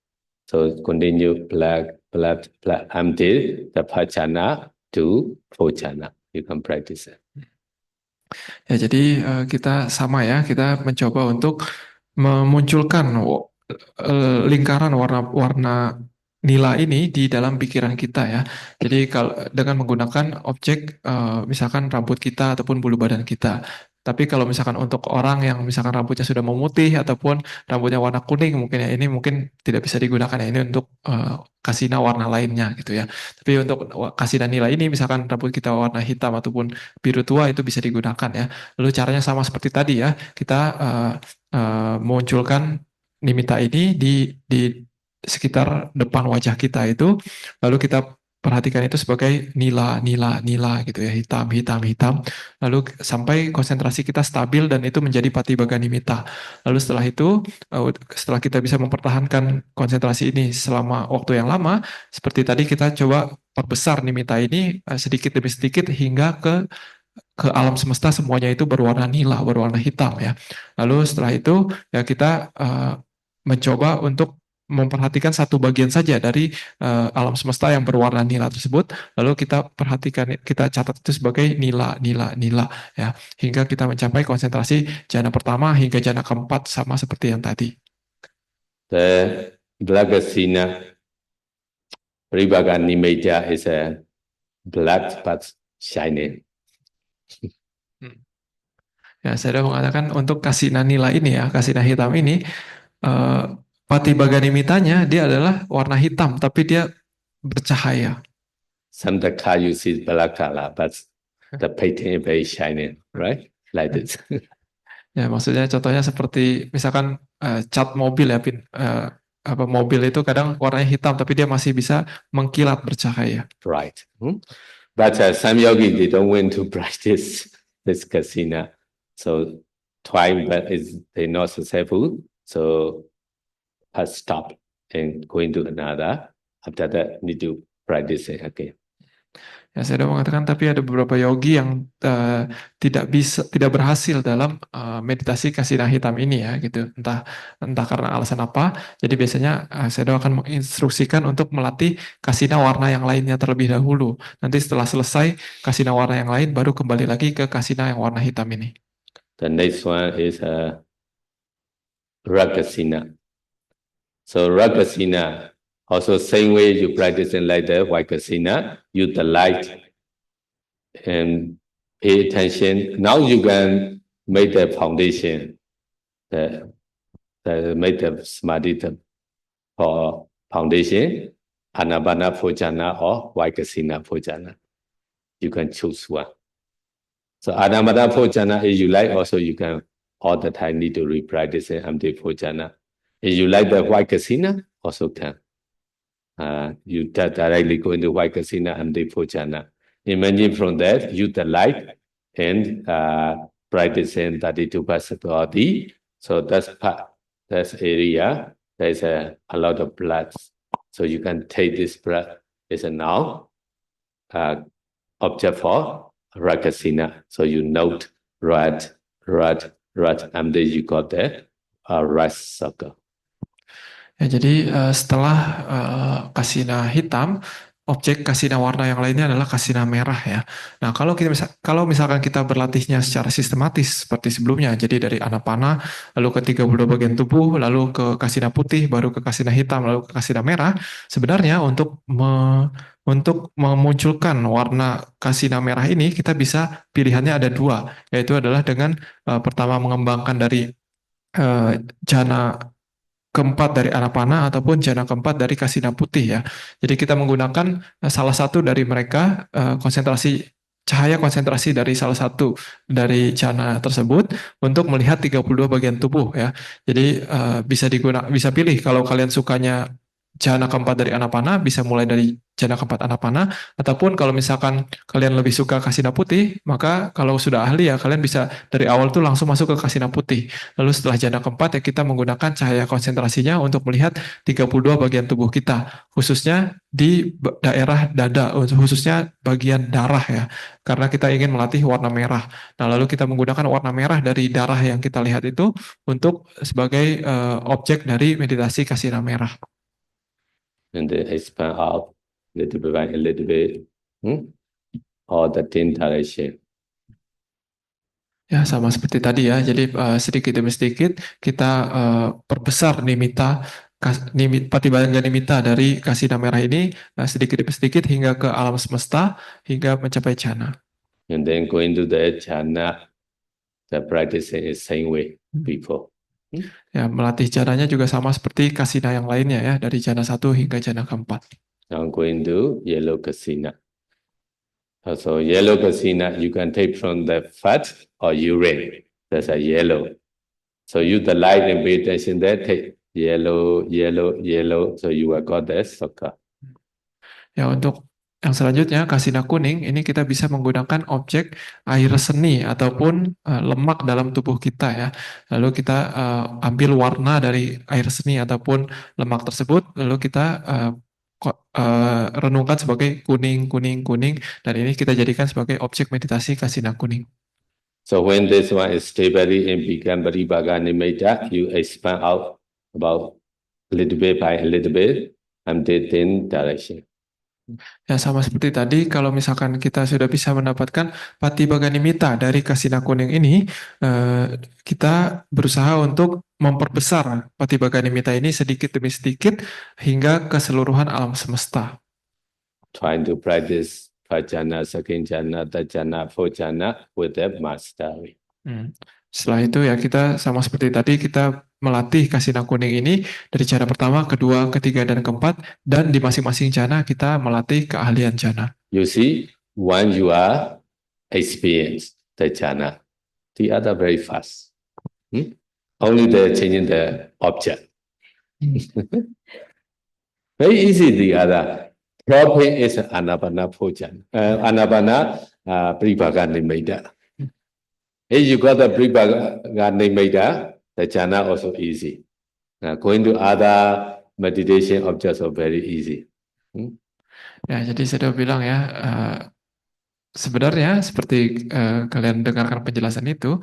Speaker 1: So continue black until the Pachana to Phojana. You can practice it.
Speaker 2: Ya, jadi kita sama ya, kita mencoba untuk memunculkan lingkaran warna-warna nila ini di dalam pikiran kita ya. Jadi kalau dengan menggunakan objek misalkan rambut kita ataupun bulu badan kita. Tapi kalau misalkan untuk orang yang misalkan rambutnya sudah memutih ataupun rambutnya warna kuning mungkin ya ini mungkin tidak bisa digunakan ya ini untuk kasina warna lainnya gitu ya. Tapi untuk kasina nila ini misalkan rambut kita warna hitam ataupun biru tua itu bisa digunakan ya. Lalu caranya sama seperti tadi ya, kita munculkan nimitta ini di sekitar depan wajah kita itu, lalu kita perhatikan itu sebagai nila, nila, nila gitu ya, hitam, hitam, hitam. Lalu sampai konsentrasi kita stabil dan itu menjadi patibaga nimitta. Lalu setelah itu, setelah kita bisa mempertahankan konsentrasi ini selama waktu yang lama, seperti tadi kita coba perbesar nimitta ini sedikit demi sedikit hingga ke alam semesta semuanya itu berwarna nila, berwarna hitam ya. Lalu setelah itu ya kita mencoba untuk memperhatikan satu bagian saja dari alam semesta yang berwarna nila tersebut, lalu kita perhatikan, kita catat itu sebagai nila, nila, nila ya, hingga kita mencapai konsentrasi jana pertama hingga jana keempat sama seperti yang tadi.
Speaker 1: The Blagasina Privaga Nimitta is a black but shining.
Speaker 2: Ya, saya sudah mengatakan untuk kasina nila ini ya, kasina hitam ini patibaga nimittanya dia adalah warna hitam, tapi dia bercahaya.
Speaker 1: Sometimes you see black color, but the painting is very shining, right? Like this.
Speaker 2: Ya, maksudnya contohnya seperti misalkan cat mobil ya, apa mobil itu kadang warnanya hitam, tapi dia masih bisa mengkilat bercahaya.
Speaker 1: Right. But some yogi they don't want to practice this kasina, so trying but they not successful. So stop and going to another. After that, need to practice it again.
Speaker 2: Ya, saya sudah mengatakan tapi ada beberapa yogi yang tidak berhasil dalam meditasi kasina hitam ini ya gitu. Entah karena alasan apa. Jadi biasanya saya akan menginstruksikan untuk melatih kasina warna yang lainnya terlebih dahulu. Nanti setelah selesai kasina warna yang lain baru kembali lagi ke kasina yang warna hitam ini.
Speaker 1: The next one is Ragasina. So Ragasina, also same way you practice in like the white kasina, use the light and pay attention. Now you can make the foundation, make the samadhi for foundation, Anapana Phojana or white kasina Phojana. You can choose one. So Anapana Phojana, if you like, also you can all the time need to re-practice it, Amti Phojana. If you like the white kasina, also can. You directly go into white kasina and the Phojana. Imagine from that, use the light and practice in 32 Passaparty. So that's area. There's a lot of blood. So you can take this blood as a now object for Rakasina. So you note red, and then you got the right circle.
Speaker 2: Ya, jadi setelah kasina hitam, objek kasina warna yang lainnya adalah kasina merah ya. Nah, kalau misalkan kita berlatihnya secara sistematis seperti sebelumnya, jadi dari anapana, lalu ke 32 bagian tubuh, lalu ke kasina putih, baru ke kasina hitam, lalu ke kasina merah, sebenarnya untuk memunculkan warna kasina merah ini, kita bisa pilihannya ada dua, yaitu adalah dengan pertama mengembangkan dari jana keempat dari anapana ataupun jana keempat dari kasina putih ya. Jadi kita menggunakan salah satu dari mereka cahaya konsentrasi dari salah satu dari jana tersebut untuk melihat 32 bagian tubuh ya. Jadi bisa pilih kalau kalian sukanya jana keempat dari anapana bisa mulai dari jana keempat anapana ataupun kalau misalkan kalian lebih suka kasina putih maka kalau sudah ahli ya kalian bisa dari awal tuh langsung masuk ke kasina putih. Lalu setelah jana keempat ya kita menggunakan cahaya konsentrasinya untuk melihat 32 bagian tubuh kita, khususnya di daerah dada, khususnya bagian darah ya. Karena kita ingin melatih warna merah. Nah, lalu kita menggunakan warna merah dari darah yang kita lihat itu untuk sebagai objek dari meditasi kasina merah.
Speaker 1: And then expand out little bit by a little bit. All the 10 direction.
Speaker 2: Ya, sama seperti tadi ya. Jadi sedikit demi sedikit kita perbesar patibagga nimitta dari kasina merah ini sedikit demi sedikit hingga ke alam semesta hingga mencapai jhana.
Speaker 1: And then going to the jhana, the practicing is same way before.
Speaker 2: Ya, melatih jhananya juga sama seperti kasina yang lainnya ya, dari jhana 1 hingga jhana keempat.
Speaker 1: Now going to yellow kasina. So yellow kasina you can take from the fat or urine. That's a yellow. So use the light and pay attention there. Take yellow, yellow, yellow. So you will got the sukha.
Speaker 2: Ya, untuk yang selanjutnya kasina kuning ini kita bisa menggunakan objek air seni ataupun lemak dalam tubuh kita ya. Lalu kita ambil warna dari air seni ataupun lemak tersebut lalu kita renungkan sebagai kuning, kuning, kuning dan ini kita jadikan sebagai objek meditasi kasina kuning.
Speaker 1: So when this one is stability and become Paribhaga Nimitta, you expand out about a little bit by a little bit and then direction.
Speaker 2: Ya, sama seperti tadi, kalau misalkan kita sudah bisa mendapatkan patibagga nimitta dari kasina kuning ini, kita berusaha untuk memperbesar patibagga nimitta ini sedikit demi sedikit hingga keseluruhan alam semesta.
Speaker 1: Trying to practice Prajana, Sakinjana, Tajana, Fojana with that mastery.
Speaker 2: Setelah itu ya kita sama seperti tadi kita melatih kasina kuning ini dari jana pertama, kedua, ketiga, dan keempat dan di masing-masing jana kita melatih keahlian jana.
Speaker 1: You see, one you are experienced the jana, the other very fast. Only they're changing the object. Very easy the other. Dropping is anapana phojana, anapana Paribhaga Nimitta. If you got the Paribhaga Nimitta, the jhana also easy. Going to other meditation objects are very easy.
Speaker 2: Ya, jadi saya udah bilang ya, sebenarnya seperti kalian dengarkan penjelasan itu,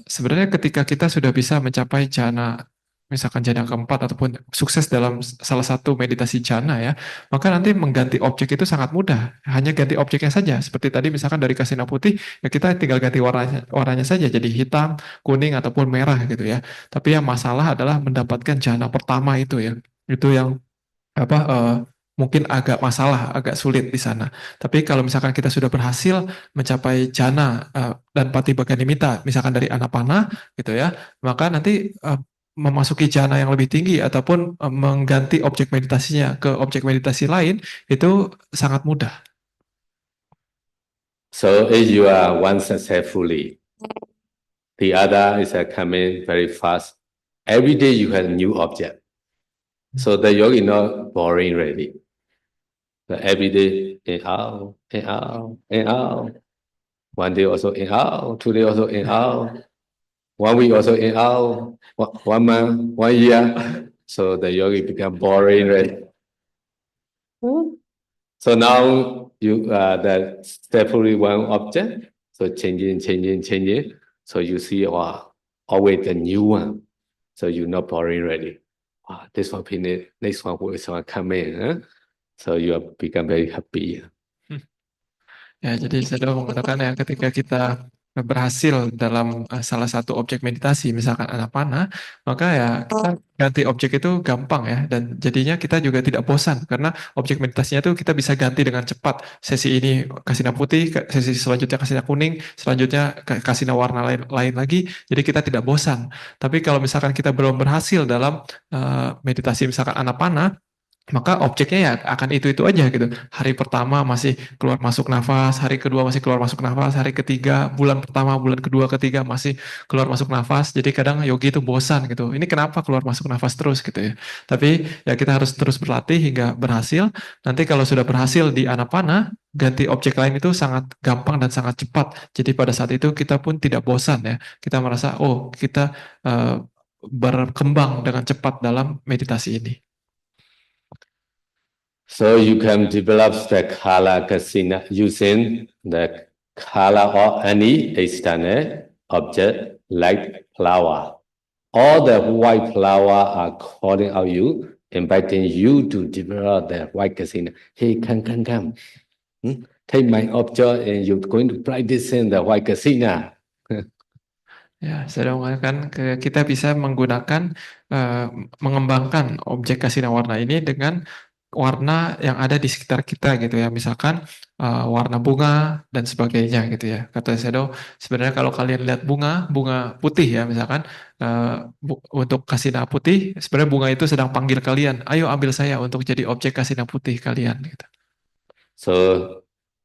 Speaker 2: sebenarnya ketika kita sudah bisa mencapai jhana, misalkan jhana keempat ataupun sukses dalam salah satu meditasi jhana ya, maka nanti mengganti objek itu sangat mudah. Hanya ganti objeknya saja. Seperti tadi misalkan dari kasina putih, ya kita tinggal ganti warnanya saja jadi hitam, kuning ataupun merah gitu ya. Tapi yang masalah adalah mendapatkan jhana pertama itu ya. Itu yang mungkin agak masalah, agak sulit di sana. Tapi kalau misalkan kita sudah berhasil mencapai jhana dan patibagga nimitta, misalkan dari anapana gitu ya, maka nanti memasuki jhana yang lebih tinggi ataupun mengganti objek meditasinya ke objek meditasi lain itu sangat mudah.
Speaker 1: So if you are one successfully, the other is coming very fast. Every day you have a new object. So the yogi not boring already. So every day in out, in out, in out. One day also in out, 2 days also in out. 1 week also in out, 1 month, 1 year. So the yogi become boring, right? So now you that separately one object. So changing. So you see, always the new one. So you're not boring already. This one finished, next one will come in. So you become very happy.
Speaker 2: Ya, jadi saya menggunakan ya ketika kita berhasil dalam salah satu objek meditasi, misalkan anapana, maka ya kita ganti objek itu gampang ya, dan jadinya kita juga tidak bosan karena objek meditasinya itu kita bisa ganti dengan cepat. Sesi ini kasih warna putih, sesi selanjutnya kasih warna kuning, selanjutnya kasih warna lain lagi, jadi kita tidak bosan. Tapi kalau misalkan kita belum berhasil dalam meditasi misalkan anapana, maka objeknya ya akan itu aja gitu. Hari pertama masih keluar masuk nafas, hari kedua masih keluar masuk nafas, hari ketiga, bulan pertama, bulan kedua, ketiga masih keluar masuk nafas. Jadi kadang yogi itu bosan gitu. Ini kenapa keluar masuk nafas terus gitu ya. Tapi ya kita harus terus berlatih hingga berhasil. Nanti kalau sudah berhasil di anapana, ganti objek lain itu sangat gampang dan sangat cepat. Jadi pada saat itu kita pun tidak bosan ya. Kita merasa oh kita berkembang dengan cepat dalam meditasi ini.
Speaker 1: So you can develop the kala kasina using the kala or any external object like flower. All the white flower are calling out you, inviting you to develop the white kasina. Hey, come. Take my object and you're going to practice in the white kasina.
Speaker 2: Ya, saya mengatakan kita bisa menggunakan mengembangkan objek kasih warna ini dengan warna yang ada di sekitar kita gitu ya, misalkan warna bunga dan sebagainya gitu ya. Kata Shadow, sebenarnya kalau kalian lihat bunga putih ya, misalkan untuk kasina putih, sebenarnya bunga itu sedang panggil kalian, ayo ambil saya untuk jadi objek kasina putih kalian gitu.
Speaker 1: So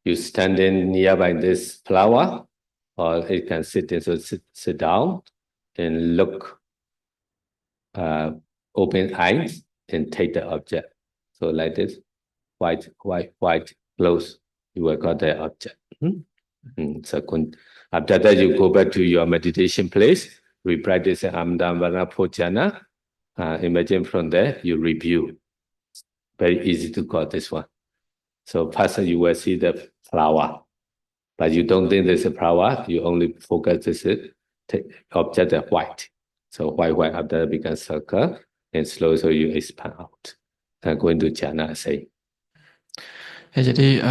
Speaker 1: you stand in nearby this flower, or it can sit in, so sit down and look, open eyes and take the object. So like this, white, close, you will got the object. So after that, you go back to your meditation place, we practice Amdamvana Pojana. Imagine from there, you review. Very easy to got this one. So first you will see the flower, but you don't think there's a flower, you only focus this object of white. So white after that becomes circle, and slowly so you expand out. Going to jhana say.
Speaker 2: Ya, jadi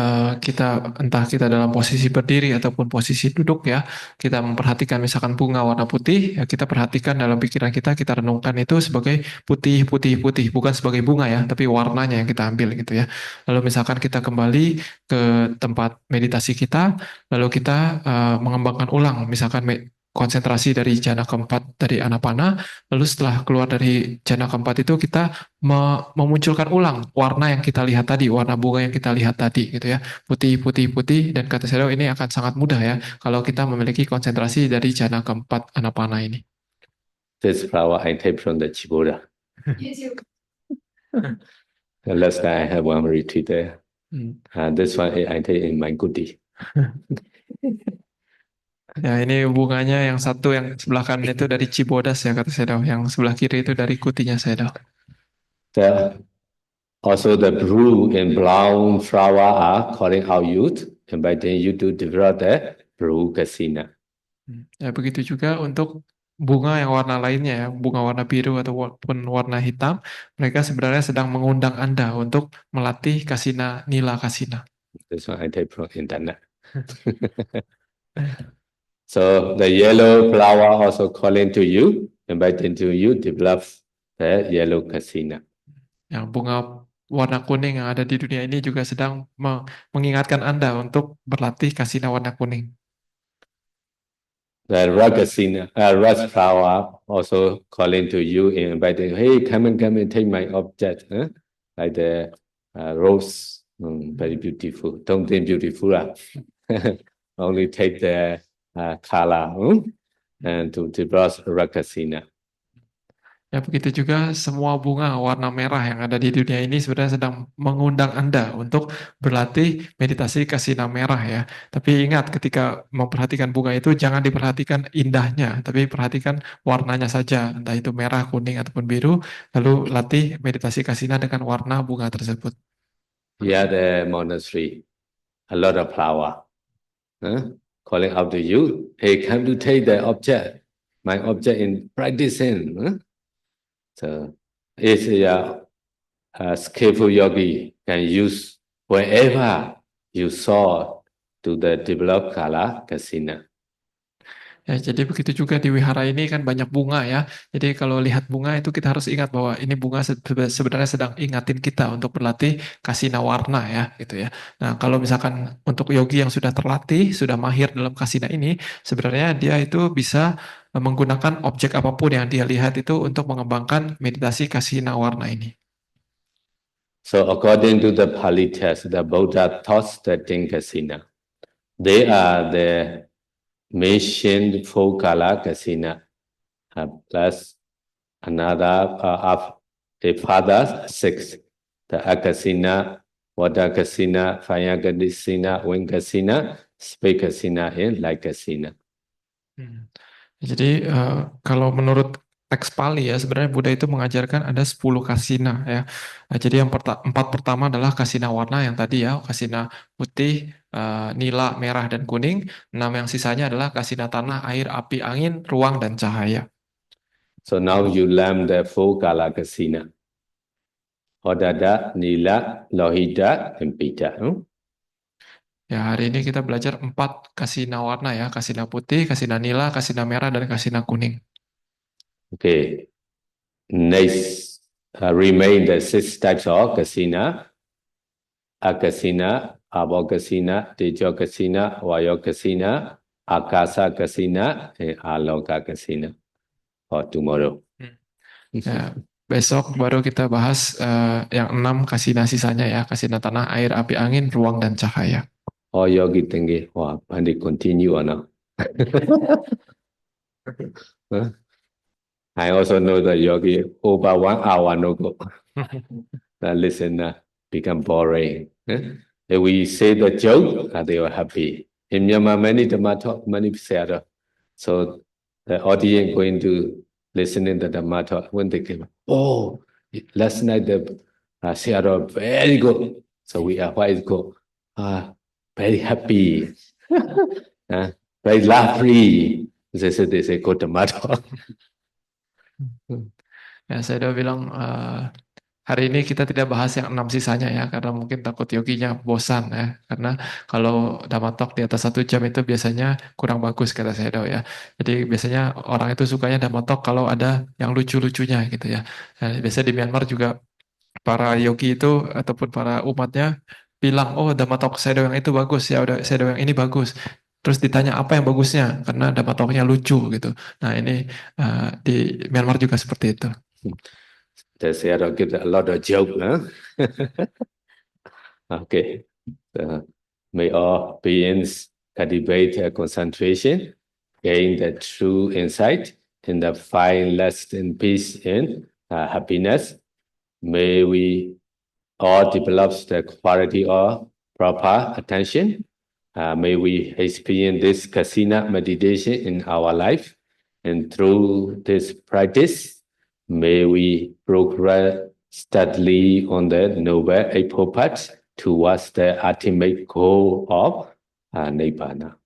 Speaker 2: entah kita dalam posisi berdiri ataupun posisi duduk ya, kita memperhatikan misalkan bunga warna putih, ya kita perhatikan dalam pikiran kita renungkan itu sebagai putih, bukan sebagai bunga ya, tapi warnanya yang kita ambil gitu ya. Lalu misalkan kita kembali ke tempat meditasi kita, lalu kita mengembangkan ulang, misalkan konsentrasi dari jhana keempat dari anapana, lalu setelah keluar dari jhana keempat itu kita memunculkan ulang warna yang kita lihat tadi, warna bunga yang kita lihat tadi gitu ya, putih, dan kata Shadow ini akan sangat mudah ya kalau kita memiliki konsentrasi dari jhana keempat anapana ini.
Speaker 1: This flower I take from the Chiboda. The last time I had one retreat there. This one I take in my Kuti.
Speaker 2: Ya, ini bunganya yang satu yang sebelah kanan itu dari Cibodas ya kata Shadow, yang sebelah kiri itu dari kutinya Shadow.
Speaker 1: Also the blue and brown flower are calling out youth, inviting you to develop the blue kasina.
Speaker 2: Ya, begitu juga untuk bunga yang warna lainnya ya, bunga warna biru ataupun warna hitam, mereka sebenarnya sedang mengundang Anda untuk melatih kasina, nila kasina.
Speaker 1: This one I take from internet. So the yellow flower also calling to you, inviting to you develop the yellow kasina.
Speaker 2: Yang bunga warna kuning yang ada di dunia ini juga sedang mengingatkan Anda untuk berlatih kasina warna kuning.
Speaker 1: The rose flower also calling to you and inviting, hey, come and take my object. Like the rose, very beautiful. Don't think beautiful. Only take the color and to develop rakasina.
Speaker 2: Ya, begitu juga semua bunga warna merah yang ada di dunia ini sebenarnya sedang mengundang Anda untuk berlatih meditasi kasina merah ya. Tapi ingat ketika memperhatikan bunga itu jangan diperhatikan indahnya, tapi perhatikan warnanya saja, entah itu merah, kuning, ataupun biru, lalu latih meditasi kasina dengan warna bunga tersebut.
Speaker 1: Yeah, the monastery, a lot of flower. Calling out to you, hey, come to take the object, my object in practicing. So it's a skillful yogi can use wherever you saw to the develop kala kasina.
Speaker 2: Ya, jadi begitu juga di wihara ini kan banyak bunga ya. Jadi kalau lihat bunga itu kita harus ingat bahwa ini bunga sebenarnya sedang ingatin kita untuk berlatih kasina warna ya, gitu ya. Nah, kalau misalkan untuk yogi yang sudah terlatih, sudah mahir dalam kasina ini, sebenarnya dia itu bisa menggunakan objek apapun yang dia lihat itu untuk mengembangkan meditasi kasina warna ini.
Speaker 1: So according to the Pali text, the Buddha taught the ten kasina. They are the mentioned four kala kasina, plus another of a father six. The Akasina, Water Kasina, Fire Kasina, Wind Kasina, Space Kasina, and Light Kasina.
Speaker 2: Jadi kalau menurut teks Pali ya sebenarnya Buddha itu mengajarkan ada 10 kasina ya. Nah, jadi yang empat pertama adalah kasina warna yang tadi ya, kasina putih, nila, merah dan kuning. 6 yang sisanya adalah kasina tanah, air, api, angin, ruang dan cahaya.
Speaker 1: So now you learn the four kala kasina. Odada, Nila, Lohita, and Pita.
Speaker 2: Ya, hari ini kita belajar 4 kasina warna ya, kasina putih, kasina nila, kasina merah dan kasina kuning.
Speaker 1: Okay. Next, remain the six types of kasina. Akasina, Abokasina, Tejo Kasina, Vayo Kasina, Akasa Kasina, and Aloka Kasina. For tomorrow.
Speaker 2: Ya, besok baru kita bahas yang 6 kasina sisanya ya, kasina tanah, air, api, angin, ruang dan cahaya.
Speaker 1: Oh, yogi thinking, wow, and they continue or not? I also know that yogi over 1 hour no go. The listener become boring. If we say the joke, they were happy. In Myanmar, many Dhamma talk, many say so the audience going to listen in the Dhamma talk when they came. Oh, last night the Sayadaw very good. So we are quite good. Very happy, very laugh-free. They say go Dhamma talk.
Speaker 2: Ya, saya udah bilang hari ini kita tidak bahas yang 6 sisanya ya, karena mungkin takut yoginya bosan ya. Karena kalau Dhamma Talk di atas 1 jam itu biasanya kurang bagus kata saya ya. Jadi biasanya orang itu sukanya Dhamma Talk kalau ada yang lucu-lucunya gitu ya. Nah, biasanya di Myanmar juga para yogi itu ataupun para umatnya bilang, oh Dhamma Talk Sayadaw yang itu bagus ya, udah Sayadaw yang ini bagus. Terus ditanya apa yang bagusnya, karena Dhamma Talknya lucu gitu. Nah ini di Myanmar juga seperti itu.
Speaker 1: The Sayadaw gives a lot of joke, huh? Okay. May all beings cultivate concentration, gain the true insight, and find lasting peace and happiness. May we all develop the quality of proper attention. May we experience this kasina meditation in our life. And through this practice, may we progress steadily on the Noble Eightfold Path towards the ultimate goal of Nibbana.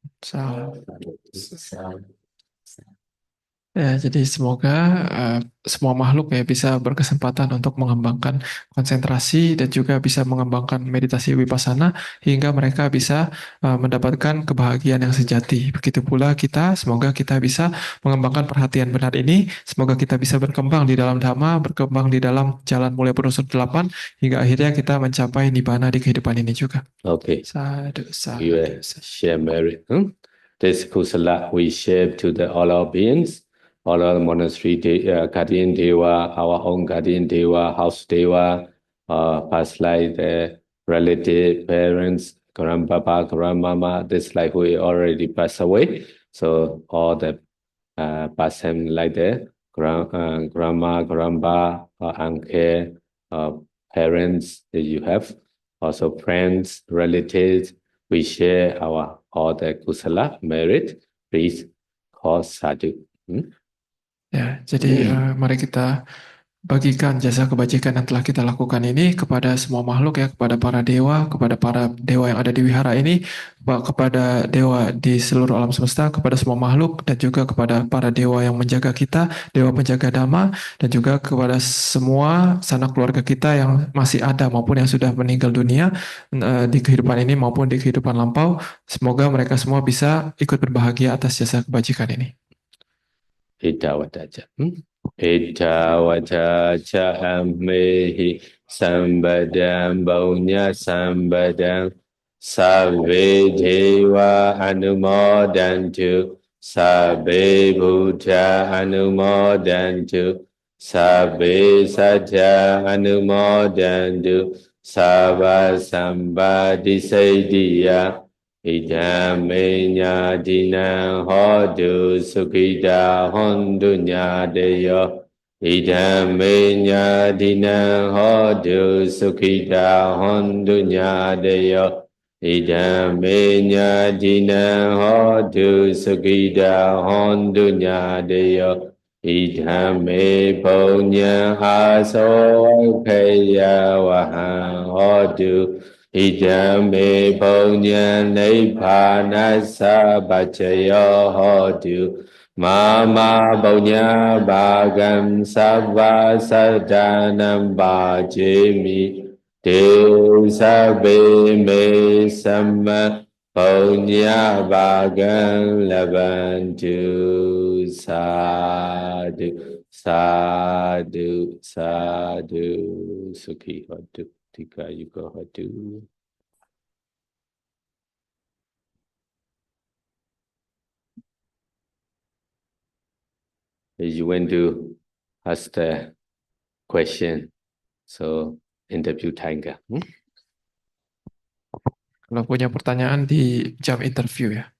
Speaker 2: Ya, jadi semoga semua makhluk ya bisa berkesempatan untuk mengembangkan konsentrasi dan juga bisa mengembangkan meditasi vipassana hingga mereka bisa mendapatkan kebahagiaan yang sejati. Begitu pula kita, semoga kita bisa mengembangkan perhatian benar ini, semoga kita bisa berkembang di dalam Dhamma, berkembang di dalam jalan mulia penuh 8 hingga akhirnya kita mencapai nibbana di kehidupan ini juga.
Speaker 1: Okay.
Speaker 2: Sadhu,
Speaker 1: You
Speaker 2: sadhu, sadhu.
Speaker 1: share merit. This kusala we share to all our beings. All our monastery guardian deva, our own guardian deva, house deva, past life, relative, parents, grandpapa, grandmama, this life we already passed away. So all the past time like that, grandma, grandpa, uncle, parents that you have, also friends, relatives, we share all the kusala merit. Please call sadhu.
Speaker 2: Ya, jadi mari kita bagikan jasa kebajikan yang telah kita lakukan ini kepada semua makhluk ya, kepada para dewa yang ada di wihara ini, kepada dewa di seluruh alam semesta, kepada semua makhluk, dan juga kepada para dewa yang menjaga kita, dewa penjaga dhamma, dan juga kepada semua sanak keluarga kita yang masih ada maupun yang sudah meninggal dunia di kehidupan ini maupun di kehidupan lampau. Semoga mereka semua bisa ikut berbahagia atas jasa kebajikan ini.
Speaker 1: Etawataja. Etawataja ammehi sambadam baunya sambadam sabbe dewa anumodantu sabbe buddha anumodantu sabbe saja anumodantu sabba sambadi saidiya Idame nyadina hodu sukita hondu nyadeyo. Idame nyadina hodu sukita hondu nyadeyo. Idame nyadina hodu sukita hondu nyadeyo. Idame punya aso kaya wahang hodu. Idame punya nibbana sabbacayo hotu mama punya bagam sabba sadanam bajemi te sabbe me sama punya bagam labantu sadhu sadhu sadhu sukhi hotu Tika Yuga Hotu. You want to ask the question, so interview time ka?
Speaker 2: Kalau punya pertanyaan di jam interview ya.